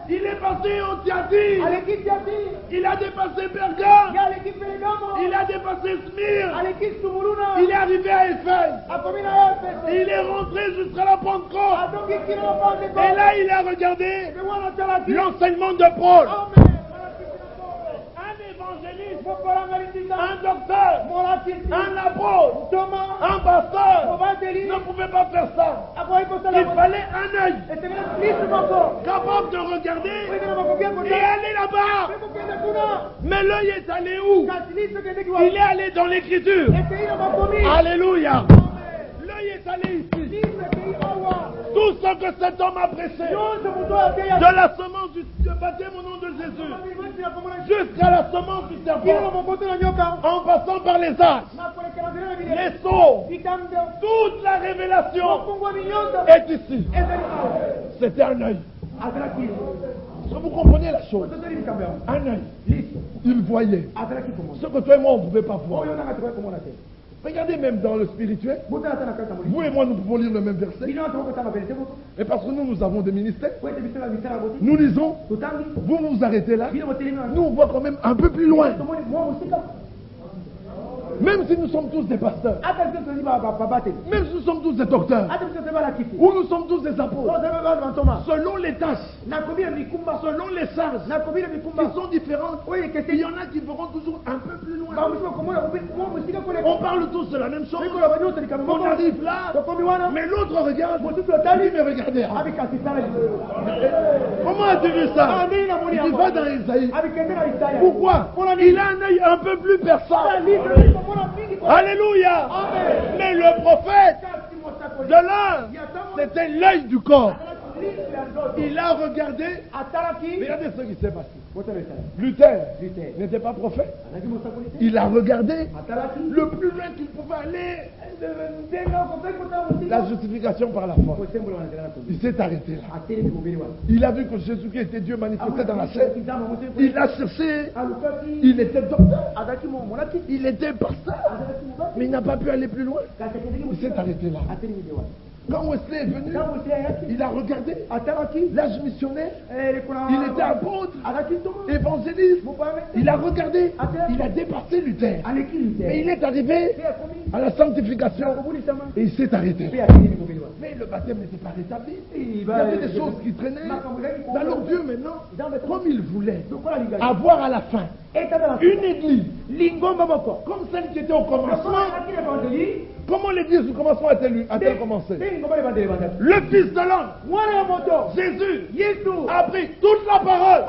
Il est passé au Thyatire. Il a dépassé Pergame. Il a dépassé Smyrne. Il est arrivé à Éphèse. Il est rentré jusqu'à la Pentecôte. Et là, il a regardé l'enseignement de Paul. Un évangéliste, un docteur, un apôtre, un pasteur ne pouvait pas faire ça. Il fallait un œil capable de regarder et aller là-bas. Mais l'œil est allé où? Il est allé dans l'écriture. Alléluia. L'œil est allé ici. Tout ce que cet homme a prêché, de la semence du baptême au nom de Jésus, jusqu'à la semence du serpent, en passant par les âges, les sceaux, toute la révélation est ici. C'était un œil. Est-ce que vous comprenez la chose? Un œil. Il voyait ce que toi et moi on ne pouvait pas voir. Regardez même dans le spirituel. Vous et moi, nous pouvons lire le même verset. Et parce que nous avons des ministères. Nous lisons. Vous vous arrêtez là. Nous, on voit quand même un peu plus loin. Même si nous sommes tous des pasteurs, même si nous sommes tous des docteurs, ou nous sommes tous des apôtres, selon les tâches, selon les charges qui sont différentes, il y en a qui feront toujours un peu plus loin. On parle tous de la même chose. On arrive là, mais l'autre regarde. Lui, mais regardez. Comment as-tu vu ça? Tu vas dans Isaïe. Pourquoi? Il a un œil un peu plus perçant. Alléluia. Mais le prophète de l'un, c'était l'œil du corps. Il a regardé. Regardez ce qui s'est passé. Luther n'était pas prophète. Il a regardé le plus loin qu'il pouvait aller. La justification par la foi. Il s'est arrêté là. Il a vu que Jésus-Christ était Dieu manifesté dans la chair. Il a cherché. Il était docteur. Il était pasteur. Mais il n'a pas pu aller plus loin. Il s'est arrêté là. Quand Wesley est venu, il a regardé l'âge missionnaire. Il était apôtre, évangéliste. Il a regardé, il a dépassé Luther. Mais il est arrivé à la sanctification et il s'est arrêté. Mais le baptême n'était pas rétabli. Il y avait des choses qui traînaient. Alors Dieu maintenant, comme il voulait avoir à la fin une église comme celle qui était au commencement. Comment l'église du commencement a-t-elle commencé? Le Fils de l'homme, Jésus, a pris toute la parole.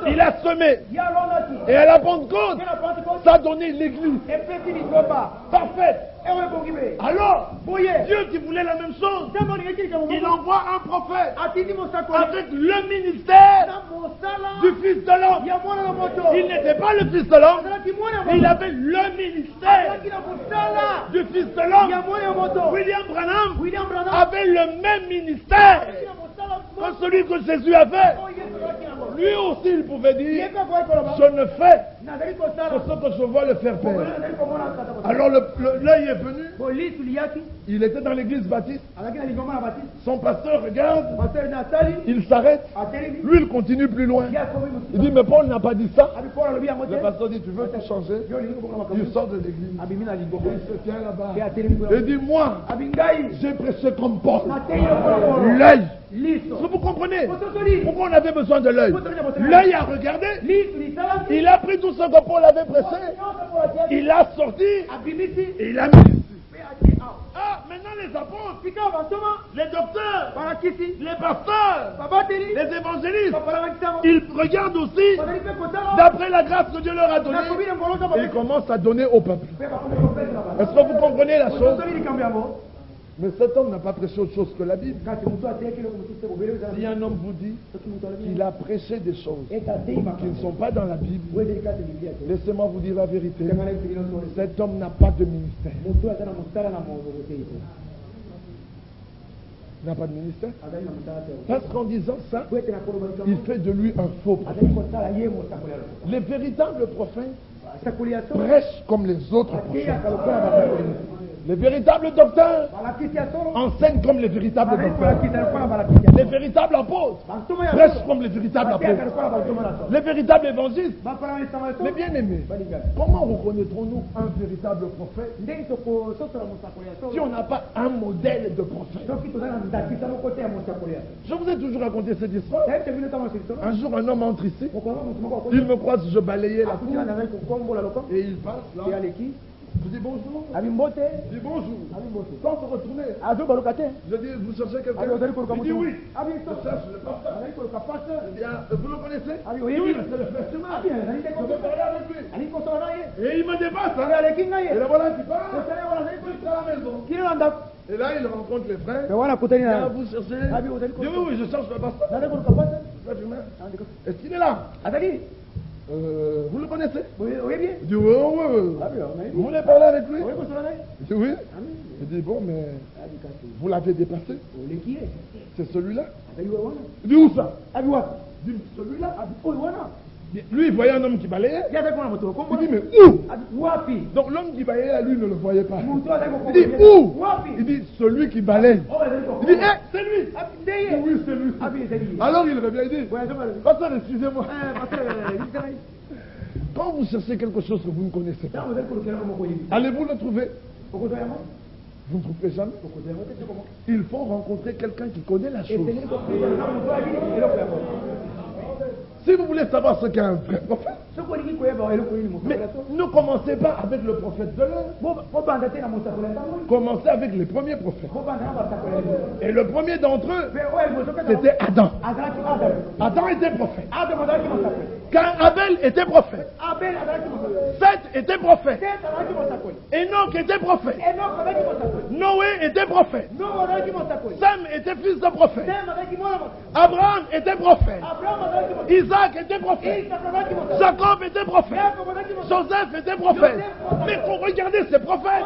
Il a semé. Et à la Pentecôte, ça a donné l'église parfaite. Alors, Dieu qui voulait la même chose, il envoie un prophète avec le ministère du Fils de l'homme. Il n'était pas le Fils de l'homme, mais il avait le ministère du Fils de l'homme. William Branham avait le même ministère que celui que Jésus avait. Lui aussi il pouvait dire, je ne fais que ce que je vois le faire faire. Alors l'œil est venu. Il était dans l'église baptiste. Son pasteur regarde. Il s'arrête. Lui il continue plus loin. Il dit mais Paul n'a pas dit ça. Le pasteur dit tu veux tout changer. Il sort de l'église. Il se tient là-bas. Il dit moi j'ai prêché comme Paul. L'œil. Est-ce que vous comprenez pourquoi on avait besoin de l'œil? L'œil a regardé. Il a pris tout ce que Paul avait prêché. Il a sorti. Et il a mis ici. Ah, maintenant les apôtres, les docteurs, les pasteurs, les évangélistes, ils regardent aussi d'après la grâce que Dieu leur a donnée et ils commencent à donner au peuple. Est-ce que vous comprenez la chose? Mais cet homme n'a pas prêché autre chose que la Bible. Si un homme vous dit qu'il a prêché des choses qui ne sont pas dans la Bible, laissez-moi vous dire la vérité. Cet homme n'a pas de ministère. Il n'a pas de ministère. Parce qu'en disant ça, il fait de lui un faux prophète. Les véritables prophètes prêchent comme les autres prophètes. Les véritables docteurs enseignent comme les véritables docteurs. Les véritables apôtres prêchent comme les véritables apôtres. Les véritables évangélistes. Mais bien aimés, comment reconnaîtrons-nous un véritable prophète si on n'a pas un modèle de prophète? Je vous ai toujours raconté cette histoire. Un jour, un homme entre ici. Il me croise, je balayais la cour. Et il passe là. Je dis bonjour. Je dis bonjour. Quand on se retournait, je dis vous cherchez quelqu'un? Il dit oui. Je cherche le pasteur. Je dis vous le connaissez? Oui, c'est le frère Chemin. Je vais parler avec lui. Et il me dépasse. Et là voilà qui part. Jusqu'à la maison. Et là il rencontre les frères. Vous cherchez? Oui, je cherche le pasteur. Est-ce qu'il est là? Vous le connaissez? Oui, bien. Il dit oui. Vous voulez parler avec lui? Il dit oui. Il dit bon, mais vous l'avez dépassé? C'est celui-là? Il dit où ça? Il dit celui-là? Lui, il voyait un homme qui balayait. Il dit mais où? Donc l'homme qui balayait, lui, ne le voyait pas. Il dit où? Il dit celui qui balaye. Il dit c'est lui. Il dit oui, c'est lui. Alors il revient, il dit pasteur, excusez-moi. Quand vous cherchez quelque chose que vous ne connaissez pas, allez-vous le trouver? Vous ne trouverez jamais. Il faut rencontrer quelqu'un qui connaît la chose. Si vous voulez savoir ce qu'est un vrai prophète, Mais ne commencez pas avec le prophète de l'heure. Commencez avec les premiers prophètes. Et le premier d'entre eux, c'était Adam. Adam était prophète. Car Abel était prophète. Seth était prophète. Enoch était prophète. Noé était prophète. Sam était fils de prophète. Abraham était prophète. Isaac était prophète. Jacob était prophète. Joseph était prophète. Mais quand vous regardez ces prophètes,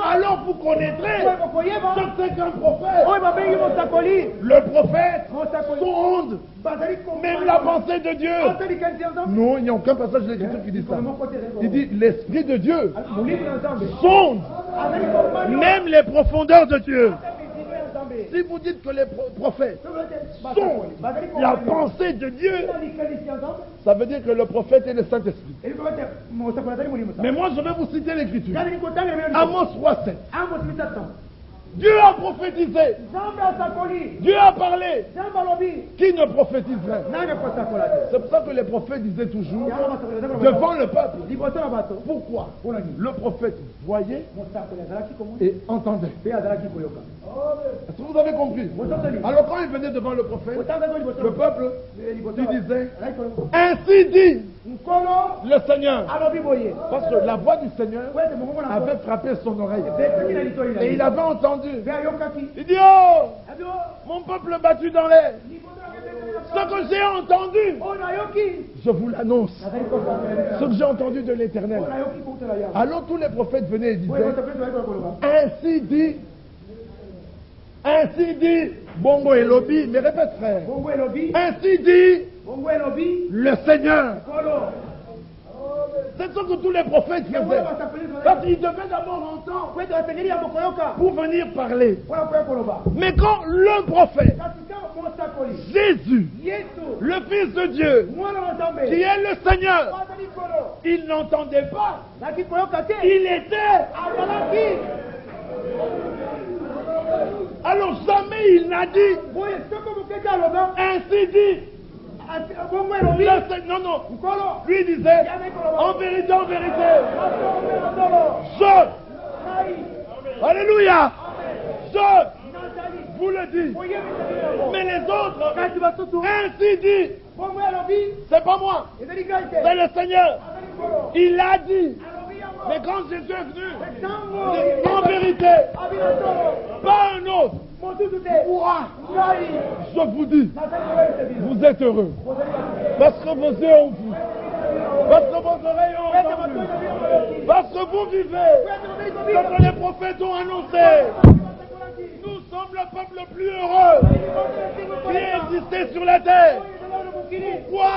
alors vous connaîtrez ce que c'est qu'un prophète. Le prophète sonde même la pensée de Dieu. Non, il n'y a aucun passage de l'Écriture qui dit ça. Il dit l'Esprit de Dieu sonde même les profondeurs de Dieu. Si vous dites que les prophètes sont la pensée de Dieu, ça veut dire que le prophète est le Saint-Esprit. Mais moi, je vais vous citer l'Écriture. Amos 3:7. Dieu a prophétisé. Dieu a parlé. Qui ne prophétiserait? C'est pour ça que les prophètes disaient toujours devant le peuple. Pourquoi? Le prophète voyait et entendait. Est-ce que vous avez compris? Alors quand il venait devant le prophète, le peuple lui disait ainsi dit le Seigneur. Parce que la voix du Seigneur avait frappé son oreille. Et il avait entendu. Il dit oh, mon peuple battu dans l'air. Ce que j'ai entendu, je vous l'annonce. Ce que j'ai entendu de l'Éternel. Alors tous les prophètes venaient et disaient ainsi dit, Bongo et Lobi, mais répète frère. Ainsi dit le Seigneur. C'est ce que tous les prophètes faisaient. Parce qu'ils devaient d'abord entendre pour venir parler. Mais quand le prophèt, Jésus, le Fils de Dieu, qui est le Seigneur, il n'entendait pas. Il était. Alors jamais il n'a dit ainsi dit. Non, non. Lui disait en vérité, je. Alléluia. Je vous le dis. Mais les autres, ainsi dit. C'est pas moi. C'est le Seigneur. Il l'a dit. Mais quand Jésus est venu, en vérité, pas un autre. Moi, je vous dis, vous êtes heureux. Parce que vos yeux ont vu. Parce que vos oreilles ont entendu. Parce que vous vivez ce que les prophètes ont annoncé. Nous sommes le peuple le plus heureux qui ait existé sur la terre. Pourquoi?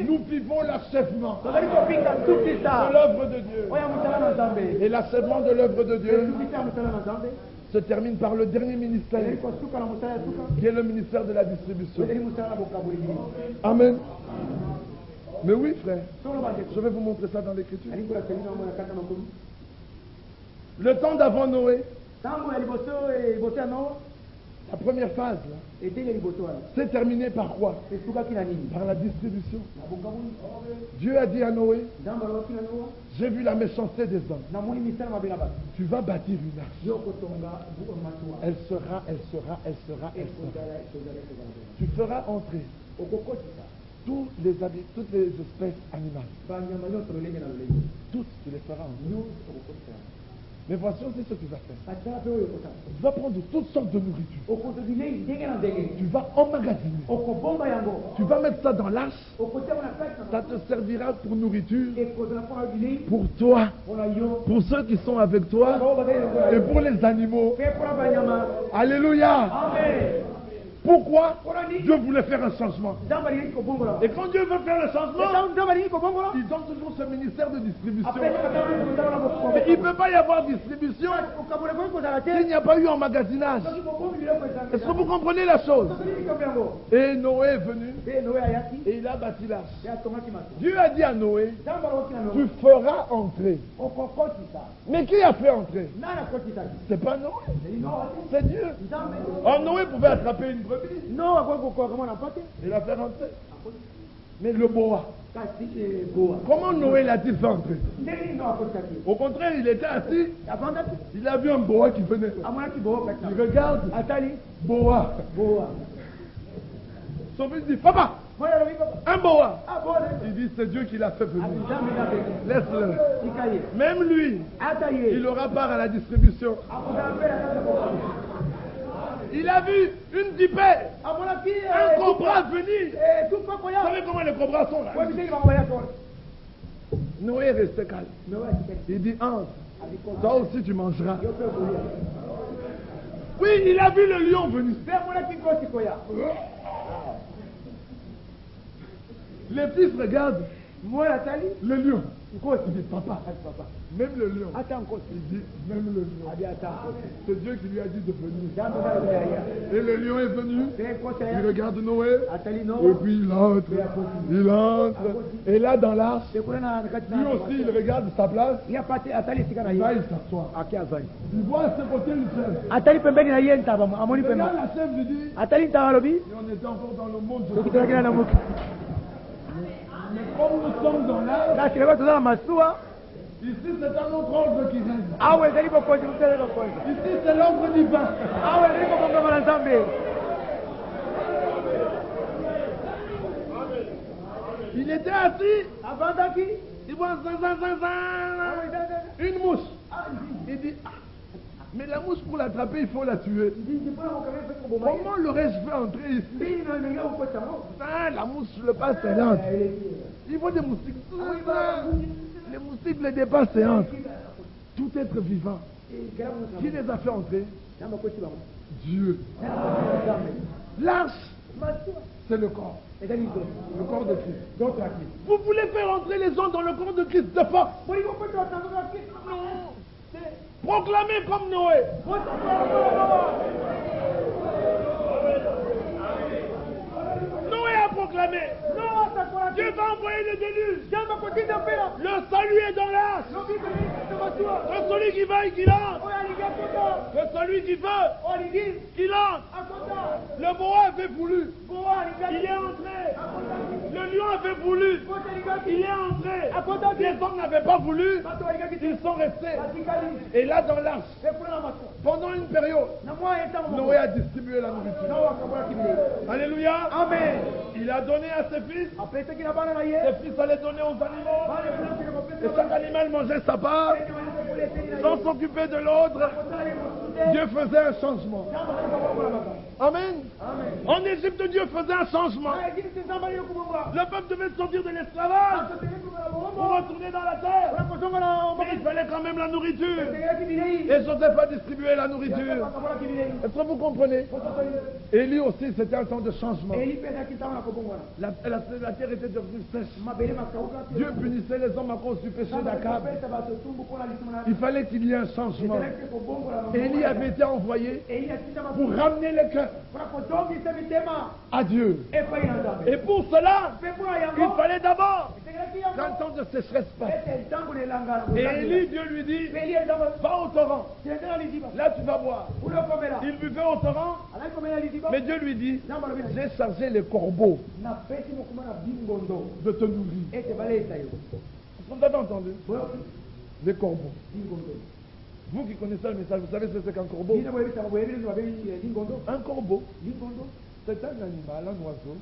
Nous vivons l'achèvement de l'œuvre de Dieu. Et l'achèvement de l'œuvre de Dieu se termine par le dernier ministère, qui est le ministère de la distribution. Amen. Mais oui, frère, je vais vous montrer ça dans l'Écriture. Le temps d'avant Noé, la première phase, c'est terminé par quoi? Par la distribution. Dieu a dit à Noé, j'ai vu la méchanceté des hommes. Tu vas bâtir une arche. Elle sera. Tu feras entrer toutes les espèces animales. Toutes, tu les feras entrer. Mais voici aussi ce que tu vas faire. Tu vas prendre toutes sortes de nourriture. Tu vas emmagasiner. Tu vas mettre ça dans l'arche. Ça te servira pour nourriture. Pour toi. Pour ceux qui sont avec toi. Et pour les animaux. Alléluia. Amen. Pourquoi? Dieu voulait faire un changement. Et quand Dieu veut faire le changement, il donne toujours ce ministère de distribution. Mais il ne peut pas y avoir distribution s'il n'y a pas eu emmagasinage. Est-ce que vous comprenez la chose? Et Noé est venu et il a bâti l'arche. Dieu a dit à Noé, tu feras entrer. Mais qui a fait entrer? C'est pas Noé, c'est Dieu. Or Noé pouvait attraper une brebis et la faire entrer. Mais le boa. Comment Noé l'a-t-il fait entrer? Au contraire, il était assis. Il a vu un boa qui venait. Il regarde. Boa. Son fils dit, papa, un boa. Il dit, c'est Dieu qui l'a fait venir. Laisse-le. Même lui, il aura part à la distribution. Il a vu une vipère, un cobra venir. Vous savez comment les cobras sont là? Noé restait calme. Il dit, entre, toi aussi tu mangeras. Oui, il a vu le lion venir. Les fils regardent le lion. Il dit, papa, même le lion. Il dit, même le lion. C'est Dieu qui lui a dit de venir. Et le lion est venu. Il regarde Noé. Et puis il entre. Il entre. Et là, dans l'arche, lui aussi, il regarde sa place. Il va, il s'assoit. Il voit à ce côté une chèvre. Regarde la chèvre, lui dit. Et on était encore dans le monde. Mais comme nous sommes dans l'air, ici c'est un autre ordre qui règne. Ici c'est l'ordre divin. Il était assis. Il voit une mouche. Il dit, mais la mouche pour l'attraper, il faut la tuer. Comment l'aurais-je fait entrer ici? La mouche, le passe est lente. Il faut des moustiques. Les moustiques les dépassent et entrent. Tout être vivant. Qui les a fait entrer? Dieu. L'arche, c'est le corps. Le corps de Christ. Vous voulez faire entrer les gens dans le corps de Christ de force? Non. Proclamez comme Noé. Noé a proclamé. Dieu va envoyer le déluge. Le salut est dans l'arche. Que celui qui va, qu'il entre. Que celui qui veut, qu'il entre. Le boa a fait voulu. Il est entré. Le lion a fait voulu. Il est entré. Les hommes n'avaient pas voulu. Ils sont restés. Et là dans l'arche, pendant une période, Noé a distribué la nourriture. Alléluia. Amen. Il a donné à ses fils. Ses fils allaient donner aux animaux. Et chaque animal mangeait sa part. Sans s'occuper de l'autre. Dieu faisait un changement. Amen. En Égypte, Dieu faisait un changement. Le peuple devait sortir de l'esclavage pour retourner dans la terre. Mais il fallait quand même la nourriture. Et Joseph a distribué la nourriture. Est-ce que vous comprenez? Élie aussi, c'était un temps de changement. La terre était devenue sèche. Dieu punissait les hommes à cause du péché d'Akab. Il fallait qu'il y ait un changement. Élie avait été envoyé pour ramener les cœurs à Dieu. Et pour cela, il fallait d'abord qu'un temps de sécheresse passe. Et Élie, Dieu lui dit, va au torrent. Là tu vas boire. Il buvait au torrent, mais Dieu lui dit, j'ai chargé les corbeaux de te nourrir. Vous avez entendu? Les corbeaux. Vous qui connaissez le message, vous savez ce que c'est qu'un corbeau? Un corbeau, c'est un animal, un oiseau.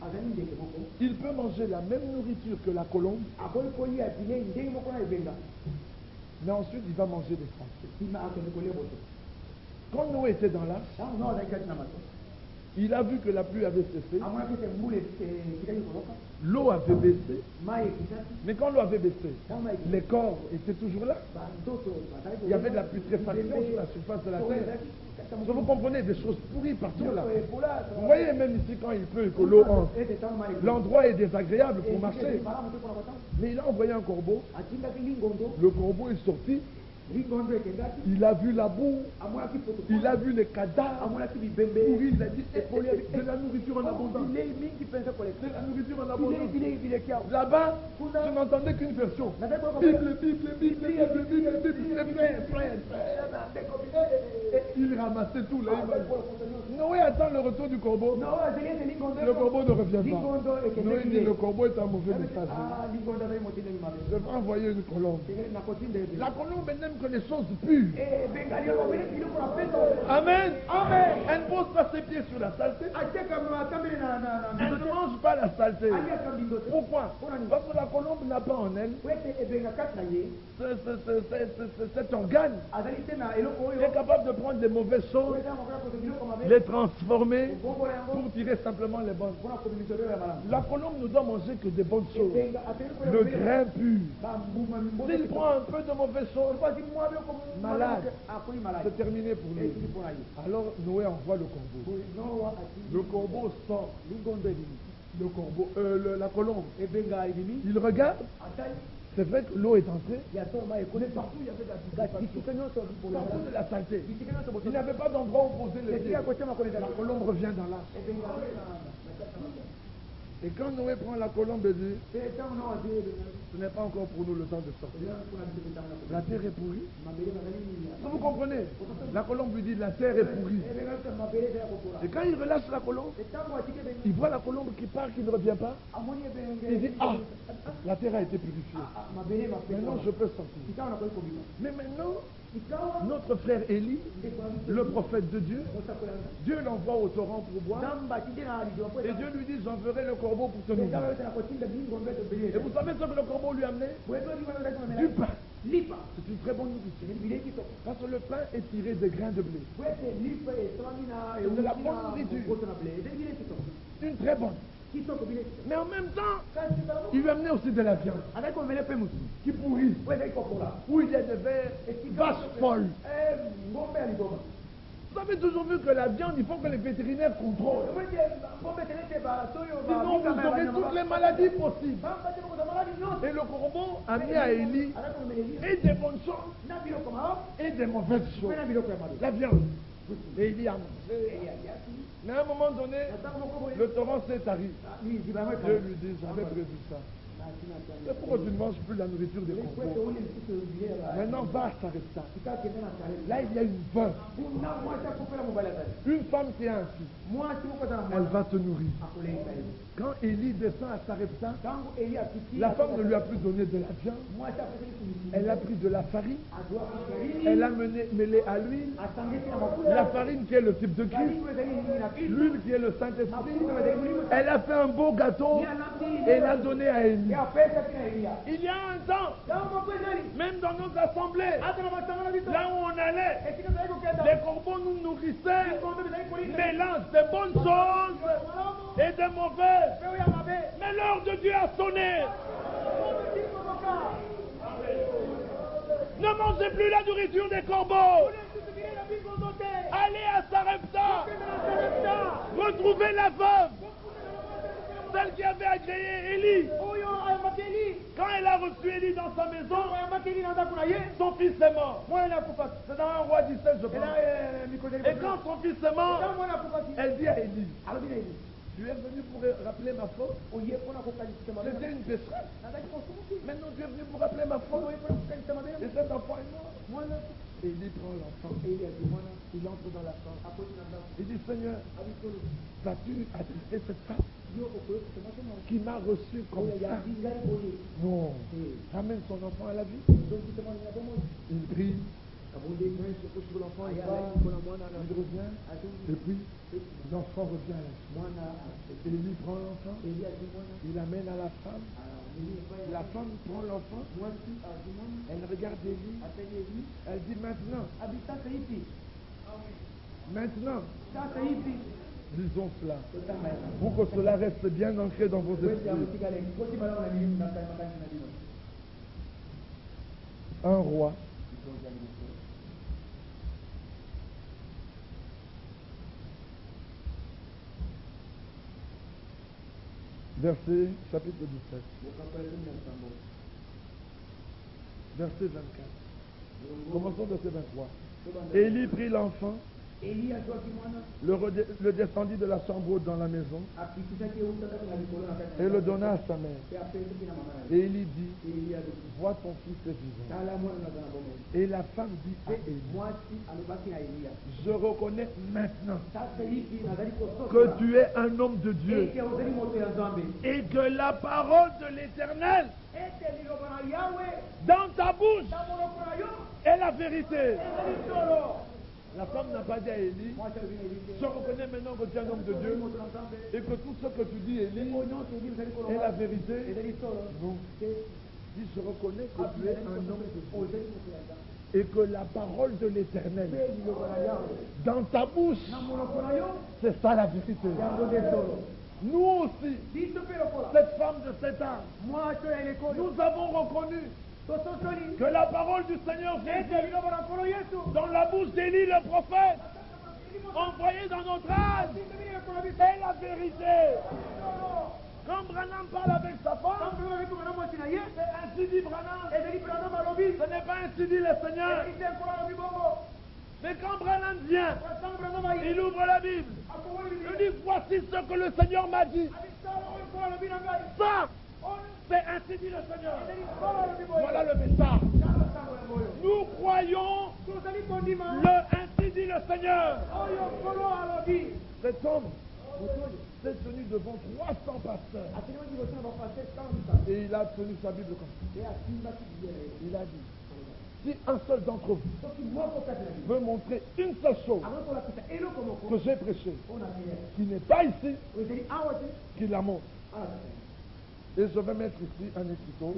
Il peut manger la même nourriture que la colombe. Mais ensuite, il va manger des français. Quand Noé était dans l'arche, il a vu que la pluie avait cessé. L'eau avait baissé. Mais quand l'eau avait baissé, les corps étaient toujours là. Il y avait de la putréfaction sur la surface de la terre. Est-ce que vous comprenez, des choses pourries partout là? Vous voyez même ici quand il pleut et que l'eau entre, l'endroit est désagréable pour marcher. Mais il a envoyé un corbeau. Le corbeau est sorti. Il a vu la boue, il a vu les cadavres pourris, il a dit de la nourriture en abondance. De la nourriture en abondance. Là-bas, je n'entendais qu'une version. Bible. Il ramassait tout là. Noé attend le retour du corbeau. Le corbeau ne revient pas. Noé dit le corbeau est un mauvais message. Je vais envoyer une colombe. La colombe n'aime que les choses pures. Amen. Amen. Elle ne pose pas ses pieds sur la saleté. Elle ne mange pas la saleté. Pourquoi? Parce que la colombe n'a pas en elle cet organe qui est capable de prendre les mauvaises choses, les transformer pour tirer simplement les bonnes. La colombe ne doit manger que des bonnes choses. Le grain pur. S'il prend un peu de mauvaises choses, malade, c'est terminé pour lui. Alors Noé envoie le corbeau. Le corbeau sort. Le corbeau, la colombe. Il regarde. C'est vrai que l'eau est entrée. Mais partout il y avait de la partout de la saleté. Il n'avait pas d'endroit où poser les pieds. La colombe revient dans l'arche. Et quand Noé prend la colombe et dit, ce n'est pas encore pour nous le temps de sortir. La terre est pourrie. Vous comprenez? La colombe lui dit, la terre est pourrie. Et quand il relâche la colombe, il voit la colombe qui part, qui ne revient pas. Il dit, ah, la terre a été purifiée. Maintenant je peux sortir. Mais maintenant, notre frère Élie, le prophète de Dieu, Dieu l'envoie au torrent pour boire. Et Dieu lui dit, j'enverrai le corbeau pour te nourrir. Et vous savez ce que le corbeau lui a amené? Du pain. C'est une très bonne nourriture. Parce que le pain est tiré des grains de blé. C'est de la bonne nourriture. Une très bonne. Mais en même temps, il lui a amené aussi de la viande qui pourrit, où il y a des vaches folles. Vous avez toujours vu que la viande, il faut que les vétérinaires contrôlent. Sinon, vous aurez toutes les maladies possibles. Et le corbeau a mis à Élie et des bonnes choses et des mauvaises choses. La viande. Et Élie a mangé. Mais à un moment donné, le torrent s'est tari. Dieu lui dit, j'avais prévu ça. C'est pourquoi tu ne manges plus la nourriture des corbeaux. Maintenant, va à Sarepta. Là, il y a une veuve. Une femme qui a un fils. Elle va te nourrir. Quand Élie descend à Sarepta, la femme ne lui a plus donné de la viande. Elle a pris de la farine. Elle a mêlé à l'huile. La farine qui est le type de Christ. L'huile qui est le Saint-Esprit. Elle a fait un beau gâteau et l'a donné à Élie. Il y a un temps, même dans nos assemblées, là où on allait, les corbeaux nous nourrissaient, mélangent des bonnes choses et des mauvaises. Mais l'heure de Dieu a sonné. Ne mangez plus la nourriture des corbeaux. Allez à Sarepta. Retrouvez la veuve, celle qui avait agréé Élie. Quand elle a reçu Élie dans sa maison, son fils est mort. C'est dans un roi 17, je pense. Et quand son fils est mort, elle dit à Élie, tu es venu pour rappeler ma faute. J'étais une pécheresse. Maintenant tu es venu pour rappeler ma faute. Et cet enfant est mort. Élie prend l'enfant. Il entre dans la chambre. Il dit, Seigneur, vas-tu adresser cette femme qui m'a reçu comme ça? Non. Ramène son enfant à la vie. Il prie. L'enfant il revient. Et puis l'enfant revient à la vie. Élie prend l'enfant. Il l'amène à la femme. La femme prend l'enfant. Elle regarde Élie. Elle dit maintenant. Disons cela, pour que cela reste bien ancré dans vos esprits. Un roi verset chapitre 17, verset 24. Commençons verset 23. Élie prit l'enfant le descendit de la chambre haute dans la maison et le donna à sa mère. Et il lui dit, vois ton fils est vivant. Et la femme dit à Élie, je reconnais maintenant que tu es un homme de Dieu et que la parole de l'Éternel dans ta bouche est la vérité. La femme n'a pas dit à Élie, je reconnais maintenant que tu es un homme de Dieu et que tout ce que tu dis, Élie, est la vérité. Non. Dit, je reconnais que tu es un homme de Dieu et que la parole de l'Éternel dans ta bouche, c'est ça la vérité. Nous aussi, cette femme de cet âge, nous avons reconnu que la parole du Seigneur Jésus dans la bouche d'Élie le prophète envoyé dans notre âge est la vérité. Quand Branham parle avec sa femme, c'est ainsi dit Branham. Ce n'est pas ainsi dit le Seigneur. Mais quand Branham vient, il ouvre la Bible. Il dit, voici ce que le Seigneur m'a dit. Ça, c'est ainsi dit le Seigneur. Voilà le message. Nous croyons le ainsi dit le Seigneur. Cet homme s'est tenu devant 300 pasteurs. Et il a tenu sa Bible comme ça. Il a dit, si un seul d'entre vous veut montrer une seule chose que j'ai prêchée, qui n'est pas ici, qu'il la montre. Et je vais mettre ici un écriteau,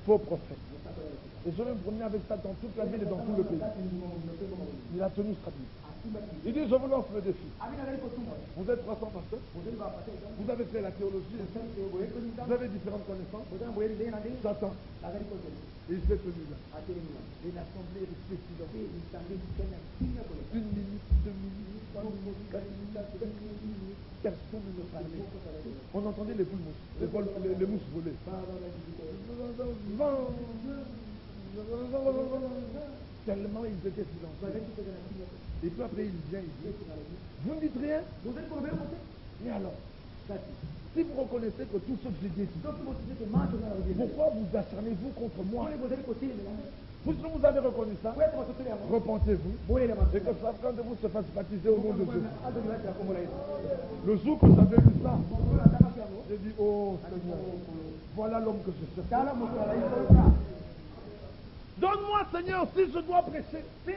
faux prophète. Et je vais me promener avec ça dans toute la ville et dans tout le pays. Il a tenu sa Bible. Il dit, je vous lance le défi. Vous êtes 300 pasteurs, vous avez fait la théologie, vous avez différentes connaissances. J'attends. Et il s'est tenu là. Et l'assemblée est restée silencieuse. 1 minute, 2 minutes, 3 minutes, 4 minutes, personne ne parlait. On entendait les poules mousses, les mousses voler. Tellement ils étaient silencieux. Et puis après il vient, il dit, vous ne dites rien? Et alors, si vous reconnaissez que tout ce que j'ai dit, pourquoi vous acharnez-vous contre moi? Puisque vous avez reconnu ça, repentez-vous et que chacun de vous se fasse baptiser au nom de Jésus. Le jour que j'avais lu ça, j'ai dit, oh Seigneur, voilà l'homme que je cherche. Donne-moi, Seigneur, si je dois prêcher, que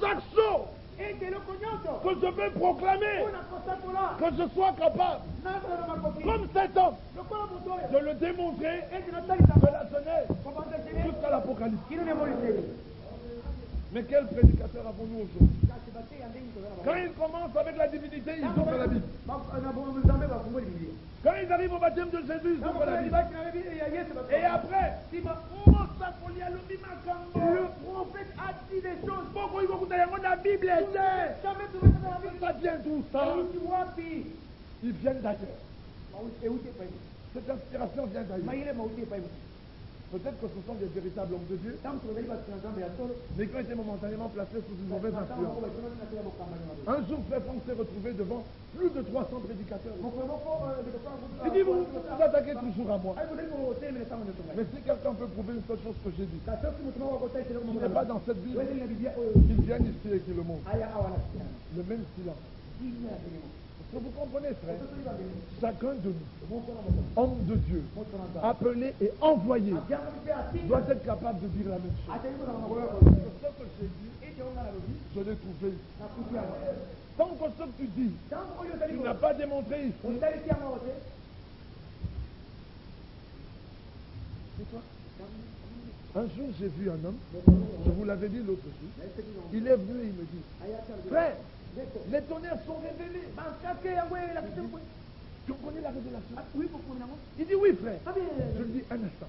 chaque chose que je veux proclamer, que je sois capable, comme cet homme, de le démontrer de la Genèse jusqu'à l'Apocalypse. Mais quel prédicateur avons-nous aujourd'hui? Quand ils commencent avec la divinité, ils ouvrent la Bible. Quand ils arrivent au baptême de Jésus, ils ouvrent la Bible. Et après, le prophète a dit des choses. La Bible est là. Ça vient d'où ça? Ils viennent d'ailleurs. Cette inspiration vient d'ailleurs. Peut-être que ce sont des véritables hommes de Dieu, mais qui ont été momentanément placés sous une mauvaise influence. Un jour, Frère Franck s'est retrouvé devant plus de 300 prédicateurs. Il dit, vous vous attaquez toujours à moi. Mais si quelqu'un peut prouver une seule chose que j'ai dit, qui n'est pas dans cette Bible, qu'il vienne ici et qu'il le montre. Le même silence. Est-ce que vous comprenez, frère? Chacun de nous, homme de Dieu, appelé et envoyé, doit être capable de dire la même chose. Ce que j'ai dit, je l'ai trouvé. Tant que ce que tu dis, tu n'as pas démontré ici. C'est toi? Un jour, j'ai vu un homme, je vous l'avais dit l'autre jour, il est venu et il me dit, frère, les tonnerres sont révélés. Tu connais la révélation? Il dit oui, frère. Je lui dis un instant.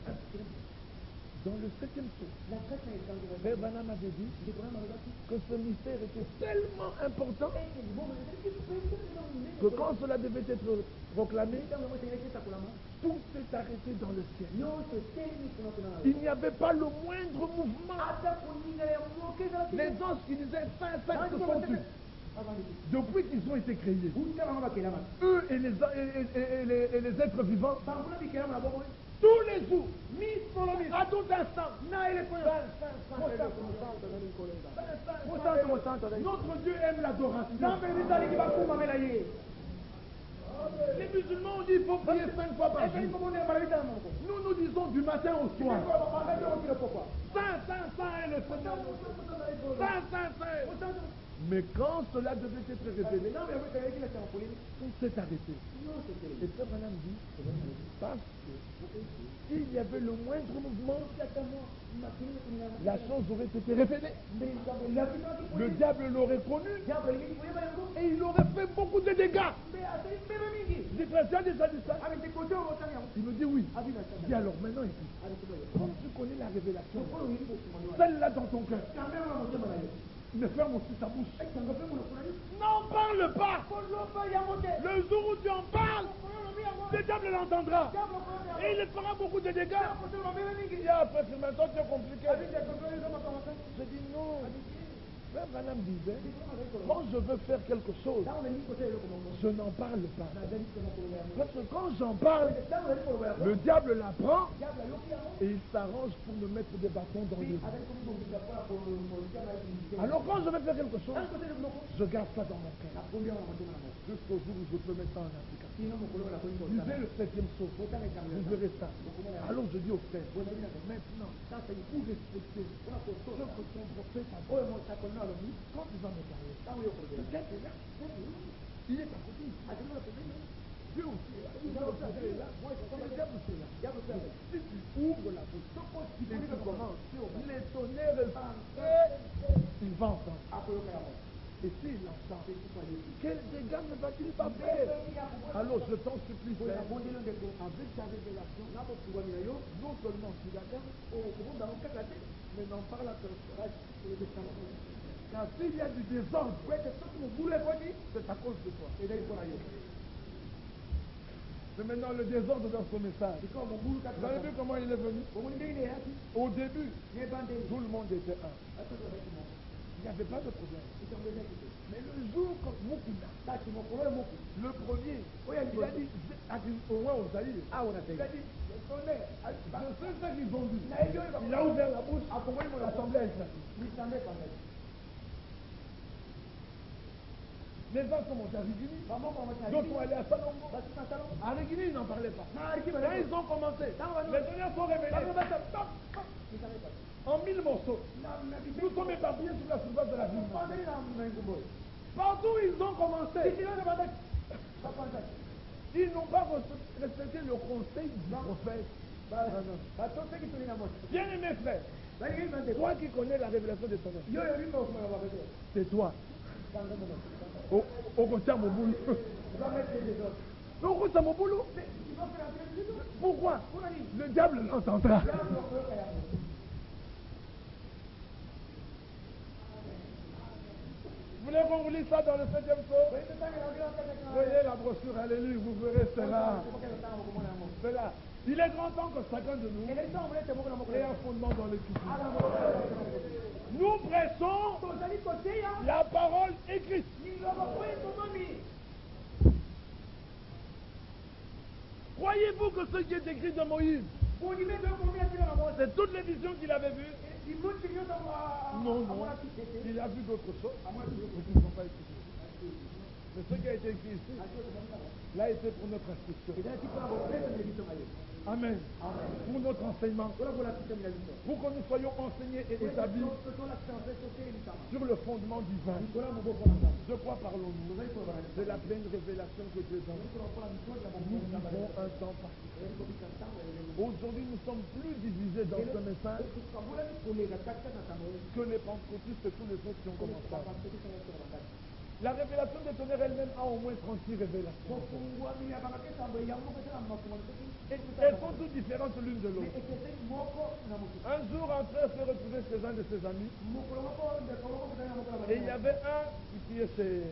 Dans le 7e saut, Frère Branham avait dit que ce mystère était tellement important que quand cela devait être proclamé, tout s'est arrêté dans le ciel. Il n'y avait pas le moindre mouvement. Les anges qui disaient Saint, Saint se sont tus. Depuis qu'ils ont été créés, eux et les êtres vivants, tous les jours, à tout instant, notre Dieu aime l'adoration. Les musulmans ont dit qu'il faut prier 5 fois par jour. Nous disons du matin au soir. Saint, Saint, Saint est le Seigneur. Saint, Saint, Saint. Mais quand cela devait être révélé, tout s'est arrêté. Et Frère Branham dit, parce qu'il y avait le moindre mouvement, la chose aurait été révélée. Le diable l'aurait connu et il aurait fait beaucoup de dégâts. Il me dit oui. Je dis alors maintenant écoute, comme tu connais la révélation, celle-là dans ton cœur, ne ferme aussi ta bouche. N'en parle pas. Le jour où tu en parles, le diable l'entendra. Et il fera beaucoup de dégâts. Et après, maintenant tu es compliqué. Je dis non. Frère Branham disait, quand je veux faire quelque chose, je n'en parle pas. Parce que quand j'en parle, le diable l'apprend et il s'arrange pour me mettre des bâtons dans les roues. Alors quand je veux faire quelque chose, je garde ça dans mon cœur. Jusqu'au jour où je peux mettre ça en application. Lisez le 7e saut. Vous verrez ça. Alors je dis au frère, maintenant, pour respecter ce que ton prophète a dit, quand tu vas me parler, peut-être là, il est à côté. Dieu aussi est là. Il est là. Moi, je suis là. Si tu ouvres la bouche, et tu commences, les tonnerres il va entendre. Et s'il entend, quel dégât ne va-t-il pas faire? Alors je t'en supplie, frère, avec ta révélation, non seulement tu la gardes, mais n'en parle à personne. Car s'il y a du désordre, c'est à cause de toi. Mais maintenant le désordre dans son message. Vous avez vu comment il est venu? Au début, tout le monde était un. Il n'y avait pas de problème. Mais le jour comme Mukuna, le premier, il a dit au roi Osaïe, il a dit, je sais ce qu'ils ont dit. Il a ouvert la bouche, l'assemblée a éclaté. Les gens sont montés à Rigini, d'autres sont allés à Salongo. À Rigini, ils n'en parlaient pas. Là, ils ont commencé. Les seigneurs sont révélés. En 1000 morceaux. Nous sommes éparpillés sur la surface de la ville. Partout, ils ont commencé. Ils n'ont pas respecté le conseil du prophète. Bien aimé frère, toi qui connais la révélation de ton âme, c'est toi. Au côté de mon boulot. Au côté de mon boulot. Pourquoi? Le diable l'entendra. Vous voulez qu'on vous lise ça dans le 7e saut? Voyez la brochure, alléluia, vous verrez cela. Cela. Il est grand temps que chacun de nous ait un fondement dans l'écriture. Nous prêchons la parole écrite. Croyez-vous que ce qui est écrit de Moïse, c'est toutes les visions qu'il avait vues? Non, non. Il a vu d'autres choses qui ne sont pas écrites. Mais ce qui a été écrit ici, l'a été pour notre instruction. Amen. Pour notre enseignement. Pour que nous soyons enseignés et établis sur le fondement divin. De quoi parlons-nous? De la pleine révélation que Dieu donne. Nous vivons un temps particulier. Aujourd'hui, nous sommes plus divisés dans ce message que les pentecôtistes et tous les autres qui ont commencé. La révélation des tonnerres elle-même a au moins 36 révélations. Elles sont toutes différentes l'une de l'autre. Un jour, un frère s'est retrouvé chez un de ses amis. Et il y avait un qui est chez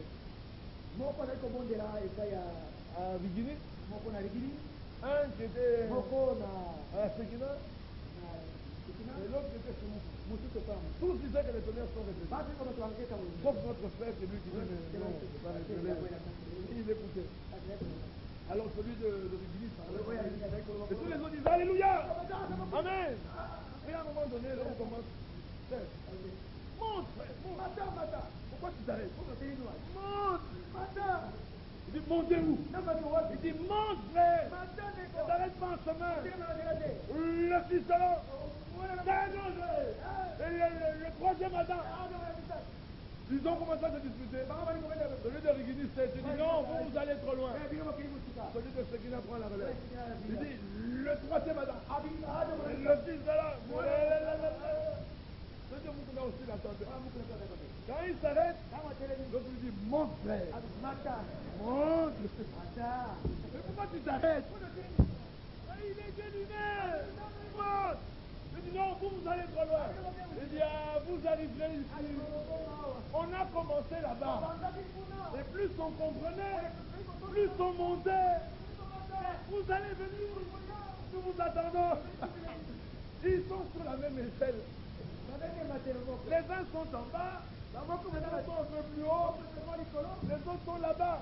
à Vigini, un qui était à Sekina, et l'autre qui était chez moi. Tous disaient que les tonnerres sont révélés. Sauf notre frère, c'est lui qui dit, mais non, c'est pas révélé. Il écoutait. Alors celui de Vigini, et tous les autres disent Alléluia, Amen. Et à un moment donné, l'homme commence. Monte, frère, monte. Pourquoi tu t'arrêtes? Monte. Il dit, montez où? Il dit, monte, frère. Ne t'arrête pas en chemin. Le fils de l'homme. Le troisième Adam. Ils ont commencé à se disputer. Celui de Rigini s'est dit, non, vous allez trop loin. Celui de Sekina prend la relève. Il dit, le troisième Adam. Le fils de l'homme. Celui de Moukouna aussi l'attendait. Quand il s'arrête, l'autre lui dit, monte, frère. Monte. Mais pourquoi tu t'arrêtes? Il est de lui-même. Monte. Il dit, non, vous allez trop loin. Il dit, ah, vous arriverez ici. On a commencé là-bas. Et plus on comprenait, plus on montait. Vous allez venir. Nous vous attendons. Ils sont sur la même échelle. Les uns sont en bas, les autres sont un peu plus haut, les autres sont là-bas.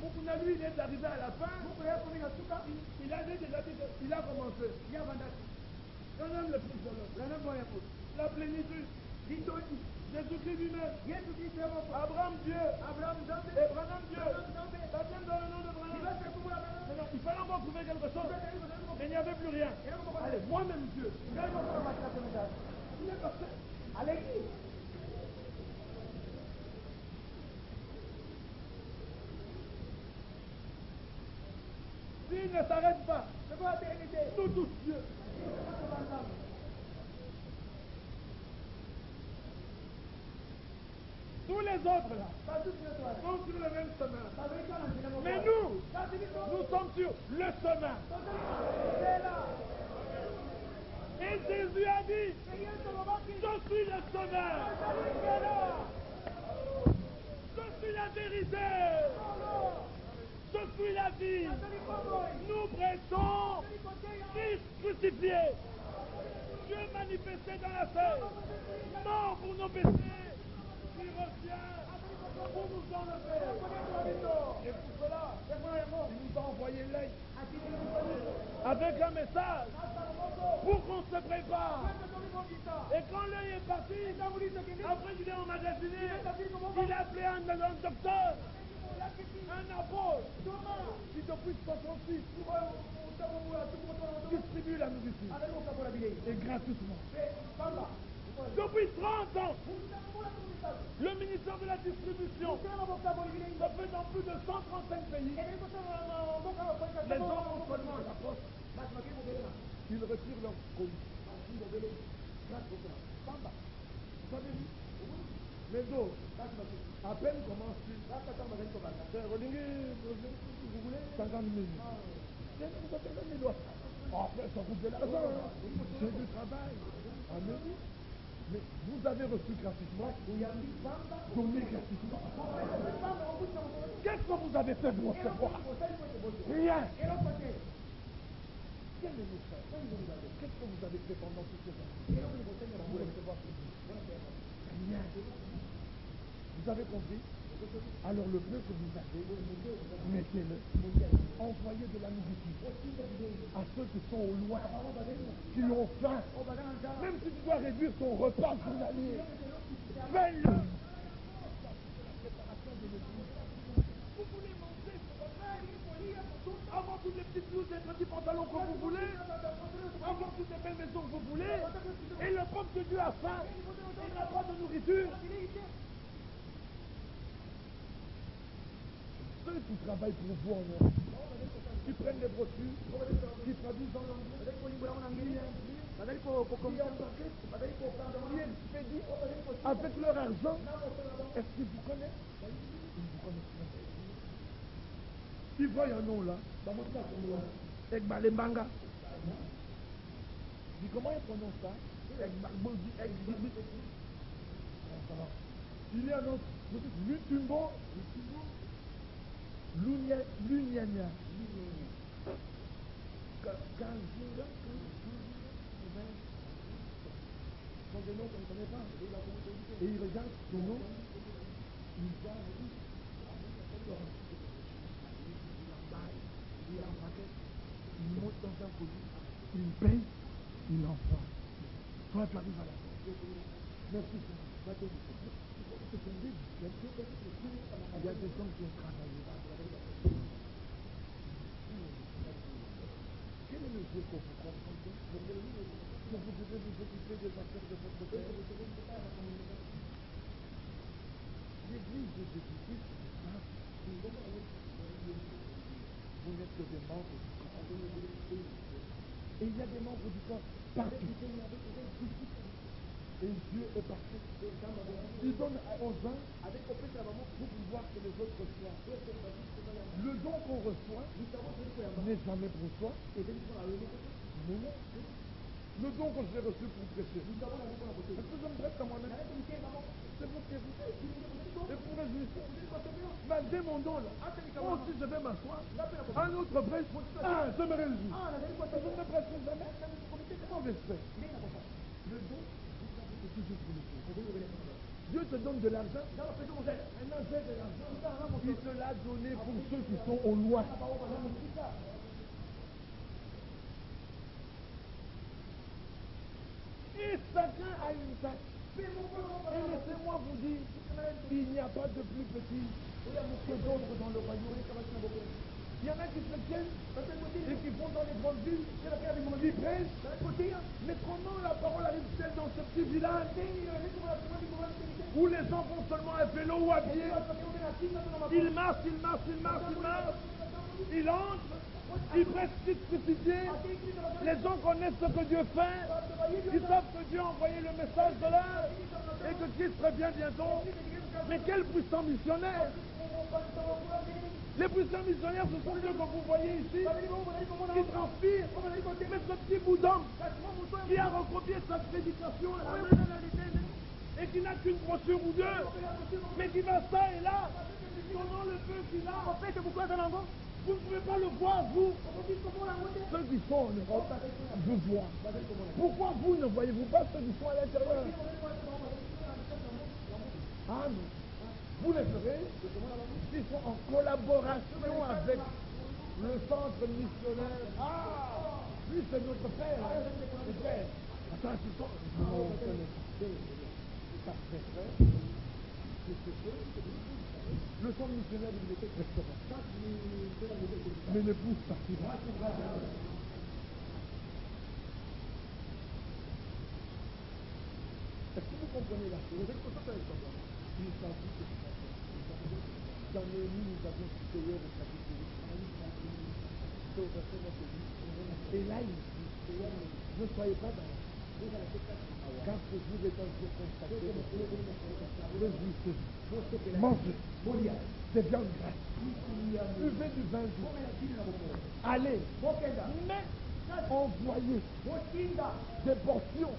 Moukouna, lui, il est arrivé à la fin. Il a déjà dit qu'il a commencé. On aime le Fils de l'homme. La plénitude. Jésus-Christ lui-même. Abraham Dieu. Et Branham Dieu. Baptême dans le nom de Branham. Maintenant, il fallait encore trouver quelque chose. Mais il n'y avait plus rien. Allez, moi-même Dieu. Allez. S'il ne s'arrête pas, nous tous Dieu. Tous les autres là sont sur le même chemin. Mais nous sommes sur le chemin. Et Jésus a dit, je suis le chemin. Je suis la vérité. Je suis la vie. Nous prêchons Christ crucifié. Dieu manifesté dans la chair. Mort pour nos péchés. Qui revient pour nous enlever. Et pour cela, il nous a envoyé l'œil avec un message pour qu'on se prépare. Et quand l'œil est parti, après qu'il est emmagasiné, il a appelé un docteur, un apôtre, qui depuis 66 distribue la nourriture. Et gratuitement. Depuis 30 ans, le ministère de la distribution se fait dans plus de 135 pays. Les gens ont seulement la poste. Ils retirent leur colis. Vous savez, les autres, à peine commencent-ils. Vous voulez 50 minutes. Après, ça coûte de l'argent. C'est du travail. Amen. Mais vous avez reçu gratuitement, donné gratuitement. Qu'est-ce que vous avez fait pour recevoir? Rien. Quel est le frère? Qu'est-ce que vous avez fait pendant toutes ces années pour recevoir ce Dieu? Rien. Vous avez compris? Alors le peu que vous avez, mettez-le. Envoyez de la nourriture à ceux qui sont au loin, qui ont faim. Même si tu dois réduire ton repas journalier, fais-le. Vous voulez manger avoir toutes les petites blouses et petits pantalons que vous voulez, avoir toutes les belles maisons que vous voulez, et le peuple de Dieu a faim, il n'a pas de nourriture. Ceux qui travaillent pour vous en Europe, qui prennent des brochures, qui traduisent en anglais, qui expédient avec leur argent, est-ce qu'ils vous connaissent? Ils ne vous connaissent pas. Ils voient un nom là, Egbalembanga. Dis comment ils prononcent ça? Il y a un autre, Lutumbo. Lunyanya. Son des noms qu'on ne connaît pas. Et il regarde son nom. Il va il monte dans un colis, il paye, il envoie. Toi, tu arrives à la fin. Merci. Il y a des gens qui ont travaillé. Quel est le Dieu qu'on vous comprend? Que vous devez vous occuper des affaires de votre père. L'église de Jésus-Christ, vous n'êtes que des membres du corps. Et il y a des membres du corps partout. Et Dieu est parfait. Il donne aux uns pour pouvoir que les autres reçoivent. Le don qu'on reçoit n'est jamais pour soi. Mais non. Le don que j'ai reçu pour prêcher. Est-ce que je me prête à moi-même? C'est pour prêcher. Et pour réjouir. Malgré mon don là, moi aussi je vais m'asseoir. Un autre prêche. Je me réjouis. Je ne me prêcherai jamais. Sans respect. Le don, c'est toujours pour les choses. Dieu te donne de l'argent. Il te l'a donné pour ceux qui sont au loin. Et chacun a une tâche. Et laissez-moi vous dire, il n'y a pas de plus petit que d'autres dans le royaume. Il y en a qui se tiennent et qui vont dans les grandes villes, qui prêchent. Mais comment la parole arrive-t-elle dans ce petit village où les gens vont seulement à vélo ou à pied? Ils marchent. Ils entrent, ils prêchent crucifié. Les gens connaissent ce que Dieu fait. Ils savent que Dieu a envoyé le message de l'heure et que Christ revient bientôt. Mais quels puissants missionnaires! Les puissants missionnaires, ce sont ceux que vous voyez ici, qui transpirent. Mais ce petit bout d'homme qui a recopié sa prédication à la main et qui n'a qu'une brochure ou deux, mais qui va ça et là, donnant le peu qu'il a. Vous ne pouvez pas le voir, vous. Ceux qui sont en Europe, vous voient. Pourquoi vous ne voyez-vous pas ceux qui sont à l'intérieur? Ah non. Vous les verrez, ils sont en collaboration avec le centre missionnaire. Ah, lui c'est notre frère. Le frère. Attends, ils sont... Le centre missionnaire de bibliothèque restaurant. Mais l'épouse partira. Est-ce que vous comprenez la chose? Il s'agit de ça. Dans Néhémie, nous avons cité hier au chapitre 8. Et là, il dit, ne soyez pas dans la car ce jour est un jour consacré. Réjouissez-vous. Mangez. C'est bien grâce. Buvez du vin doux. Allez. Mais envoyez des portions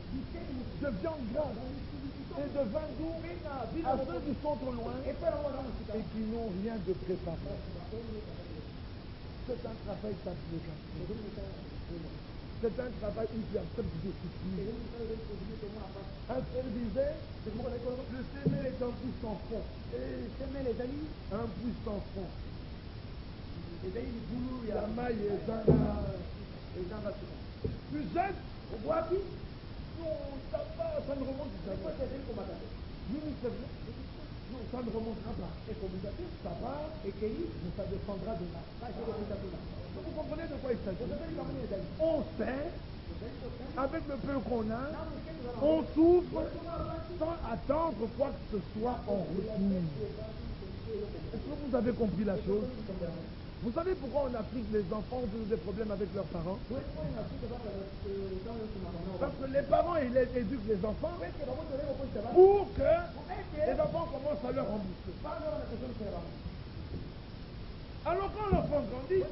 de viande grasse et de vin doux à ceux qui sont au loin et qui n'ont rien de préparé. C'est un travail d'abnégation. C'est un travail où tu acceptes de souffrir. Un frère disait, le semer est un puits sans fond. Un puits sans fond. La maille est un... Tu jettes, on voit qui? Non, ça ne remonte pas. Oui, c'est vrai. Non, ça ne remontera pas. Ça va, mais ça descendra de là. Vous comprenez de quoi il s'agit? On sait, avec le peu qu'on a, on souffre sans attendre quoi que ce soit en retour. Est-ce que vous avez compris la chose? Vous savez pourquoi en Afrique les enfants ont des problèmes avec leurs parents? Parce que les parents ils éduquent les enfants pour que les enfants commencent à leur rembourser. Alors quand l'enfant grandit,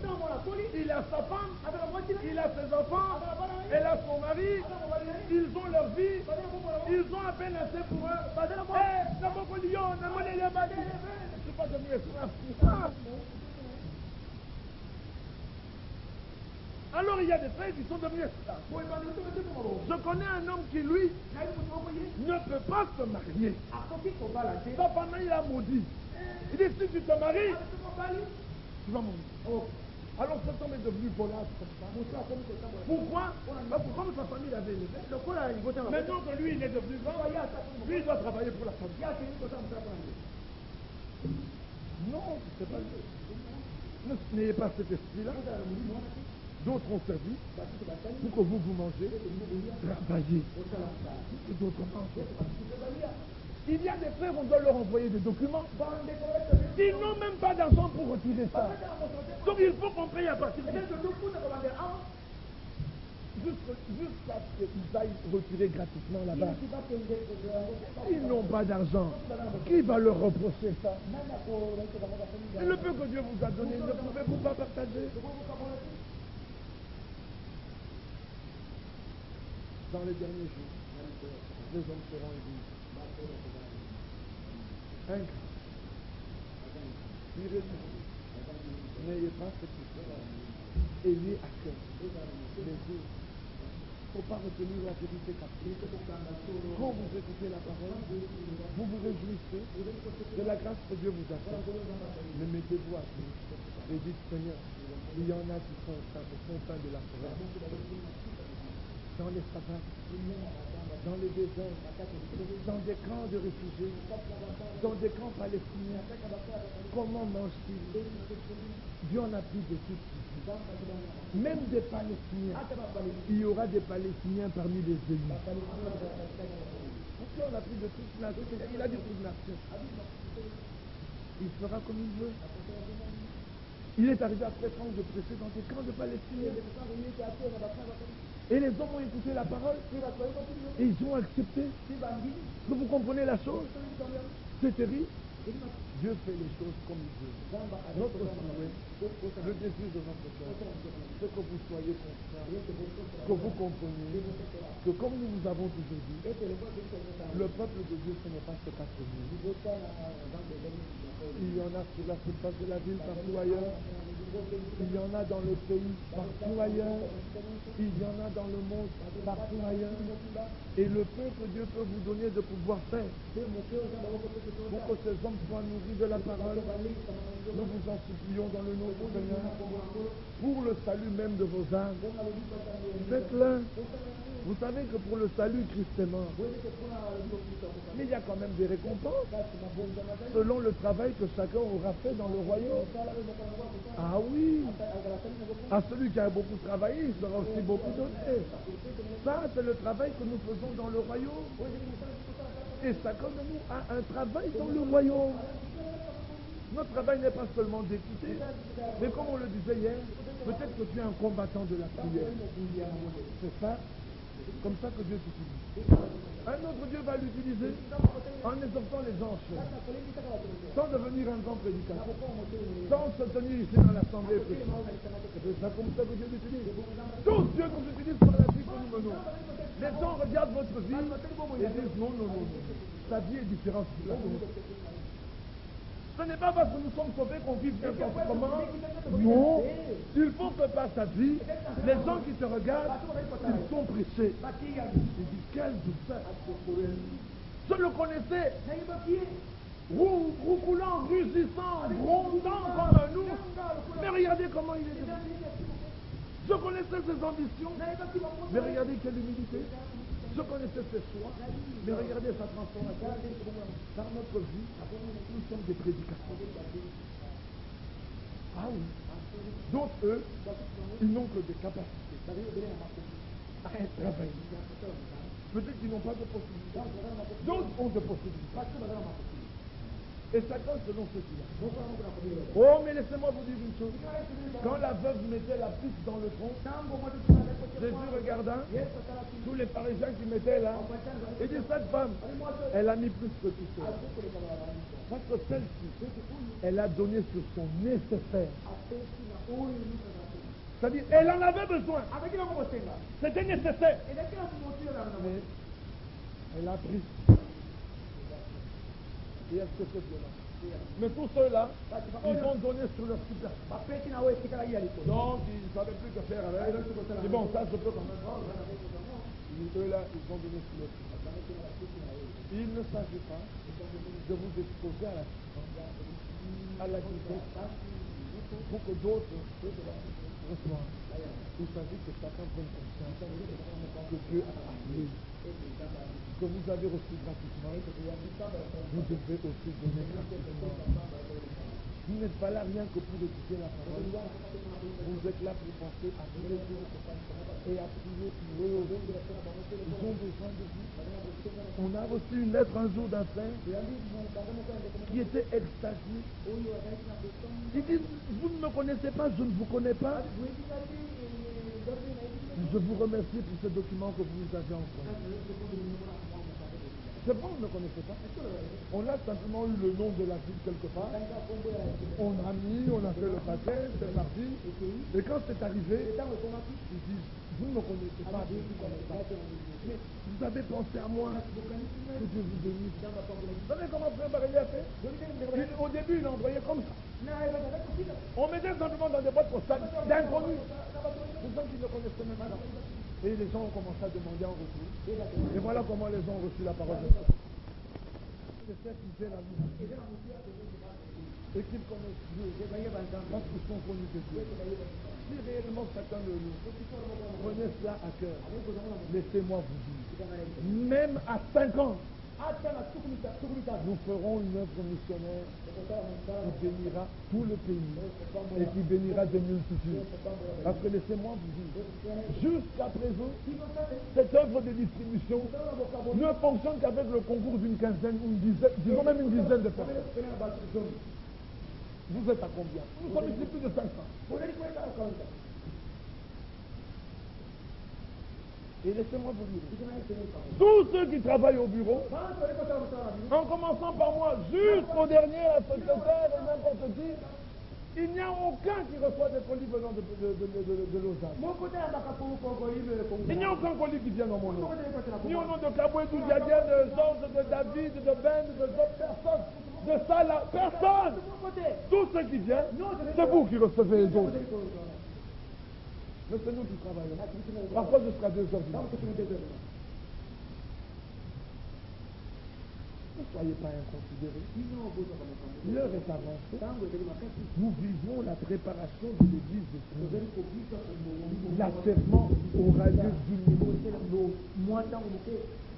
il a sa femme, il a ses enfants, elle a son mari, ils ont leur vie, ils ont à peine assez pour eux. Je ne suis pas devenu esclave. Alors il y a des frères qui sont devenus esclaves. Je connais un homme qui, lui, ne peut pas se marier. Sa femme, il a maudit. Il dit, si tu te maries, tu vas mourir. Alors cet homme est devenu volage comme ça. Pourquoi? Parce que comme sa famille l'avait élevé, maintenant que lui il est devenu grand, lui il doit travailler pour la famille. Non, c'est pas lui. N'ayez pas cet esprit-là. D'autres ont servi pour que vous mangez, travaillez. D'autres mangent. Il y a des frères, on doit leur envoyer des documents. Ils n'ont même pas d'argent pour retirer ça. Donc il faut qu'on paye à partir de jusqu'à ce qu'ils aillent retirer gratuitement là-bas. Ils n'ont pas d'argent. Qui va leur reprocher ça? Et le peu que Dieu vous a donné, ne pouvez-vous pas partager? Dans les derniers jours, les hommes seront élis. Ingrat. N'ayez pas ce qui sera. Ayez à cœur les autres. Il ne faut pas retenir la vérité captive. Quand vous écoutez la parole, vous vous réjouissez de la grâce que Dieu vous a faite. Mais mettez-vous à pied et dites, Seigneur, il y en a qui sont au sein de la forêt, dans les savanes, dans les déserts, dans des camps de réfugiés, dans des camps palestiniens. Comment mangent-ils? Dieu en a pris de tout. Même des Palestiniens. Il y aura des Palestiniens parmi les élus. Dieu en a pris de toute nation. Il a dit toute nation. Il fera comme il veut. Il est arrivé après 30 ans de prêcher dans des camps de Palestiniens. Et les hommes ont écouté la parole et ils ont accepté. Est-ce que vous comprenez la chose? C'est terrible. Dieu fait les choses comme il veut. Notre souhait, le désir de notre cœur, c'est que vous soyez conscients, que vous compreniez que comme nous vous avons toujours dit, le peuple de Dieu, ce n'est pas ce 4 000. Il y en a sur la surface de la ville, partout ailleurs. Il y en a dans le pays, partout ailleurs. Il y en a dans le monde, partout ailleurs. Et le peu que Dieu peut vous donner de pouvoir faire, pour que ces hommes soient nourris de la parole, nous vous en supplions dans le nom du Seigneur, pour le salut même de vos âmes. Faites-le. Vous savez que pour le salut, Christ est mort. Mais il y a quand même des récompenses, selon le travail que chacun aura fait dans le royaume. Ah oui, à celui qui a beaucoup travaillé, il sera aussi beaucoup donné. Ça, c'est le travail que nous faisons dans le royaume. Et chacun de nous a un travail dans le royaume. Notre travail n'est pas seulement d'écouter, mais comme on le disait hier, peut-être que tu es un combattant de la prière. C'est ça, comme ça que Dieu t'utilise. Un autre Dieu va l'utiliser en exhortant les anges, sans devenir un grand prédicateur, sans se tenir ici dans l'assemblée. C'est ça comme ça que Dieu l'utilise. Tous Dieu nous utilise par la vie que nous menons. Les gens regardent votre vie et disent non, non, non, non. Ta vie est différente de la nôtre. Ce n'est pas parce que nous sommes sauvés qu'on vive n'importe comment. Non. Il faut que par ta vie, les gens qui te regardent, ils sont pressés. Ils disent, quel douceur. Je le connaissais. Roucoulant, rugissant, grondant comme un ours. Mais regardez comment il est devenu. Je connaissais ses ambitions. Mais regardez quelle humilité. Je connaissais ses choix, mais regardez sa transformation. Dans notre vie, nous sommes des prédicateurs. Ah oui. D'autres, eux, ils n'ont que des capacités à travailler. Peut-être qu'ils n'ont pas de possibilités. D'autres ont des possibilités. Et chacun selon ce qu'il a. Oh, mais laissez-moi vous dire une chose. Quand la veuve mettait la piste dans le tronc, Jésus regarda tous les pharisiens qui mettaient là, et dit, cette femme, elle a mis plus que tout ça. Parce que celle-ci, elle a donné sur son nécessaire. C'est-à-dire, elle en avait besoin. C'était nécessaire. Mais elle a pris. Et est-ce que c'est violent? Mais tous ceux-là, ils ont donné sur leur super. Donc, ils ne savaient plus que faire avec. C'est bon, ça, je peux quand même. Eux-là, ils ont donné sur leur super. Il ne s'agit pas de vous exposer à la vitesse pour que d'autres reçoivent. Il s'agit que chacun prenne conscience que Dieu a appelé, que vous avez reçu gratuitement, vous devez aussi donner gratuitement. Vous n'êtes pas là rien que pour écouter la parole. Vous êtes là pour penser à tous les jours et à prier pour eux. Ils ont besoin de vous. On a reçu une lettre un jour d'un frère qui était extasié. Il dit, vous ne me connaissez pas, je ne vous connais pas. Je vous remercie pour ce document que vous nous avez envoyé. C'est bon, vous ne connaissez pas. On a simplement eu le nom de la ville quelque part. On a mis, on a fait le paquet, c'est parti. Et quand c'est arrivé, ils disent, vous ne me connaissez pas. Mais vous avez pensé à moi. Que Dieu vous bénisse. Vous savez comment Frère Baréli a fait? Au début, il a envoyé comme ça. On mettait simplement dans des boîtes postales d'inconnus. Des gens qui ne connaissaient même pas. Et les gens ont commencé à demander en retour. Et voilà comment les gens ont reçu la parole de Dieu. C'est ceux qui faisaient la vie. Et qu'ils connaissent Dieu. Parce qu'ils sont connus de Dieu. Si réellement chacun de nous prenez cela à cœur, laissez-moi vous dire, même à 5 ans, nous ferons une œuvre missionnaire qui bénira tout le pays et qui bénira des multitudes. Parce que laissez-moi vous dire, jusqu'à présent, cette œuvre de distribution ne fonctionne qu'avec le concours d'une quinzaine ou une dizaine, disons même une dizaine de personnes. Vous êtes à combien? Nous sommes ici plus de 500. Et laissez-moi vous dire, tous ceux qui travaillent au bureau, en commençant par moi jusqu'au dernier secrétaire et n'importe qui, il n'y a aucun qui reçoit des colis venant de Lausanne. Il n'y a aucun colis qui vient dans mon nom. Ni au nom de Kabouédou, Diadienne, de Georges, de David, de Ben, de personne. De ça là, personne. Tout ce qui vient, c'est vous qui recevez les autres. Mais c'est nous qui travaillons. Parfois jusqu'à 2 heures du matin. Ne soyez pas inconsidérés. L'heure est avancée. Nous vivons la préparation de l'église de Christ. L'achèvement aura lieu du niveau.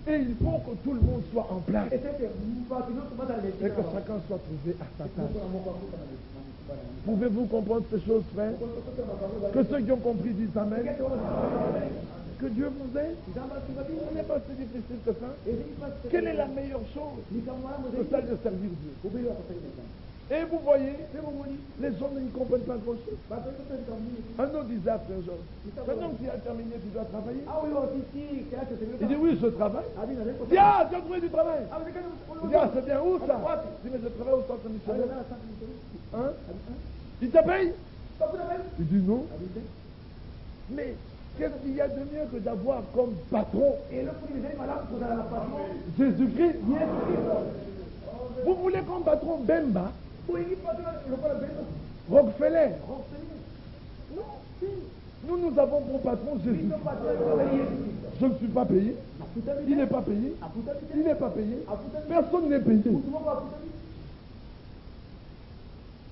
Et il faut que tout le monde soit en place. Et que chacun soit trouvé à sa tâche. Pouvez-vous comprendre ces choses, frère? Que ceux qui ont compris disent Amen. Que Dieu vous aide. Ce n'est pas si difficile que ça. Quelle est la meilleure chose? C'est celle de servir Dieu. Et vous voyez, les gens ne comprennent pas grand-chose. Un autre disait après un jour, maintenant que tu as terminé, tu dois travailler. Il dit oui, je travaille. Il dit ah, tu as trouvé du travail. Il dit ah, c'est bien, où ça? Il dit mais je travaille au centre missionnaire. Hein? Il te paye? Il dit non. Mais qu'est-ce qu'il y a de mieux que d'avoir comme patron Jésus-Christ? Vous voulez comme patron Bemba? Rockefeller? Non. Nous avons pour patron Jésus. Je ne suis pas payé. Il n'est pas payé. Il n'est pas payé. Personne n'est payé.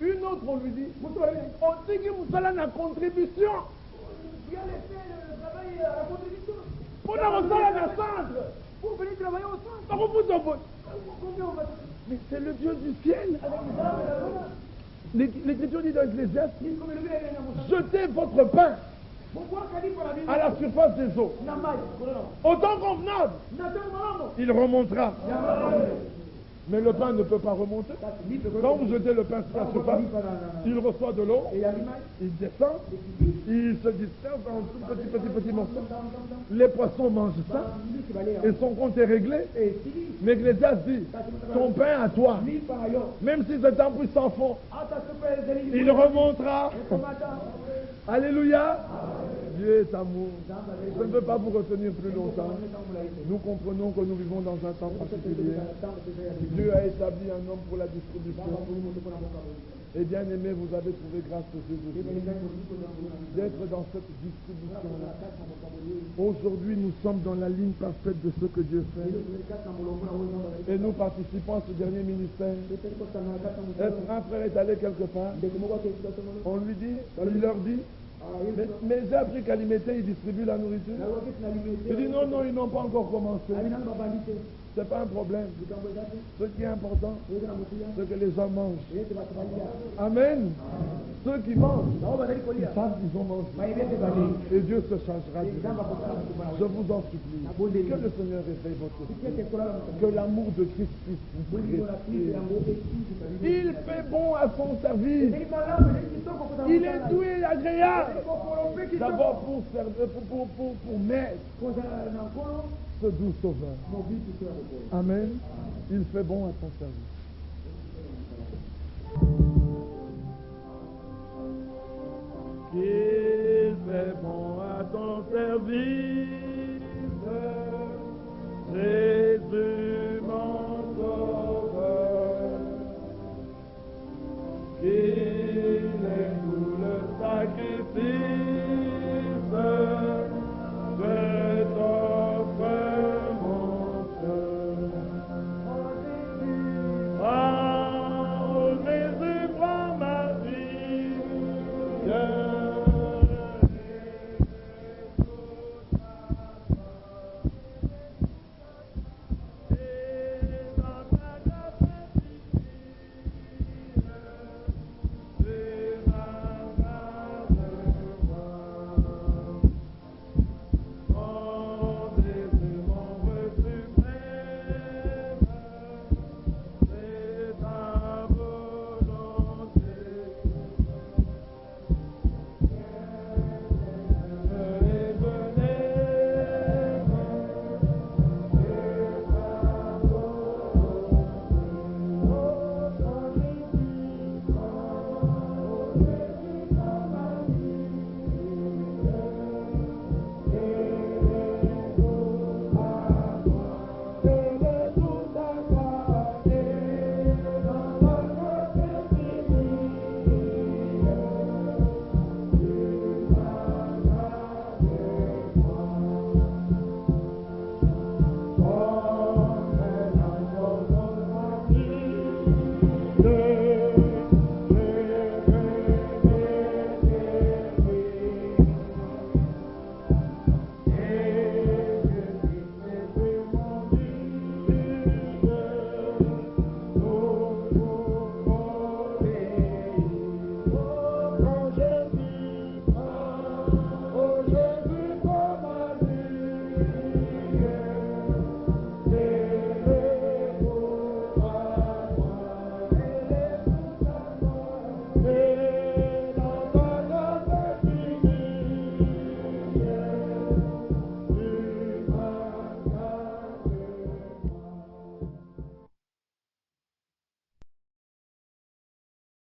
Une autre, on lui dit, on dit que vous allez la contribution. Pour la reçoit à centre. Pour venir travailler au centre. Mais c'est le Dieu du ciel. L'Écriture dit dans l'Ecclésiaste, jetez votre pain à la surface des eaux. Au temps convenable, il remontera. Mais le pain ne peut pas remonter. Quand vous jetez le pain sur la surface, il reçoit de l'eau, il descend, il se disperse en tout petit morceaux. Les poissons mangent ça, et son compte est réglé. Mais Ecclésiaste dit, ton pain à toi, même si c'est un puits sans fond, il remontera. Alléluia. Dieu est amour. Je ne veux pas vous retenir plus longtemps. Nous comprenons que nous vivons dans un temps particulier. Dieu a établi un homme pour la distribution. Et bien aimé, vous avez trouvé grâce aux yeux de Dieu d'être dans cette distribution-là. Aujourd'hui, nous sommes dans la ligne parfaite de ce que Dieu fait. Et nous participons à ce dernier ministère. Est-ce qu'un frère est allé quelque part? On lui dit, il leur dit, mais j'ai appris qu'à Limité, ils distribuent la nourriture. Il dit non, ils n'ont pas encore commencé. Ce n'est pas un problème. Ce qui est important, c'est que les gens mangent. Amen. Ceux qui mangent, ils savent qu'ils ont mangé. Et Dieu se chargera de vous. Je vous en supplie. Que le Seigneur réveille votre esprit. Que l'amour de Christ puisse vous rester. Il fait bon à son service. Il est doux et agréable. D'abord pour mettre ce doux sauveur. Amen. Il fait bon à son service. Il fait bon à ton service. Jésus mon sauveur. Il est tout le sacrifice. Je t'offre mon cœur. Oh Jésus, prends ma vie.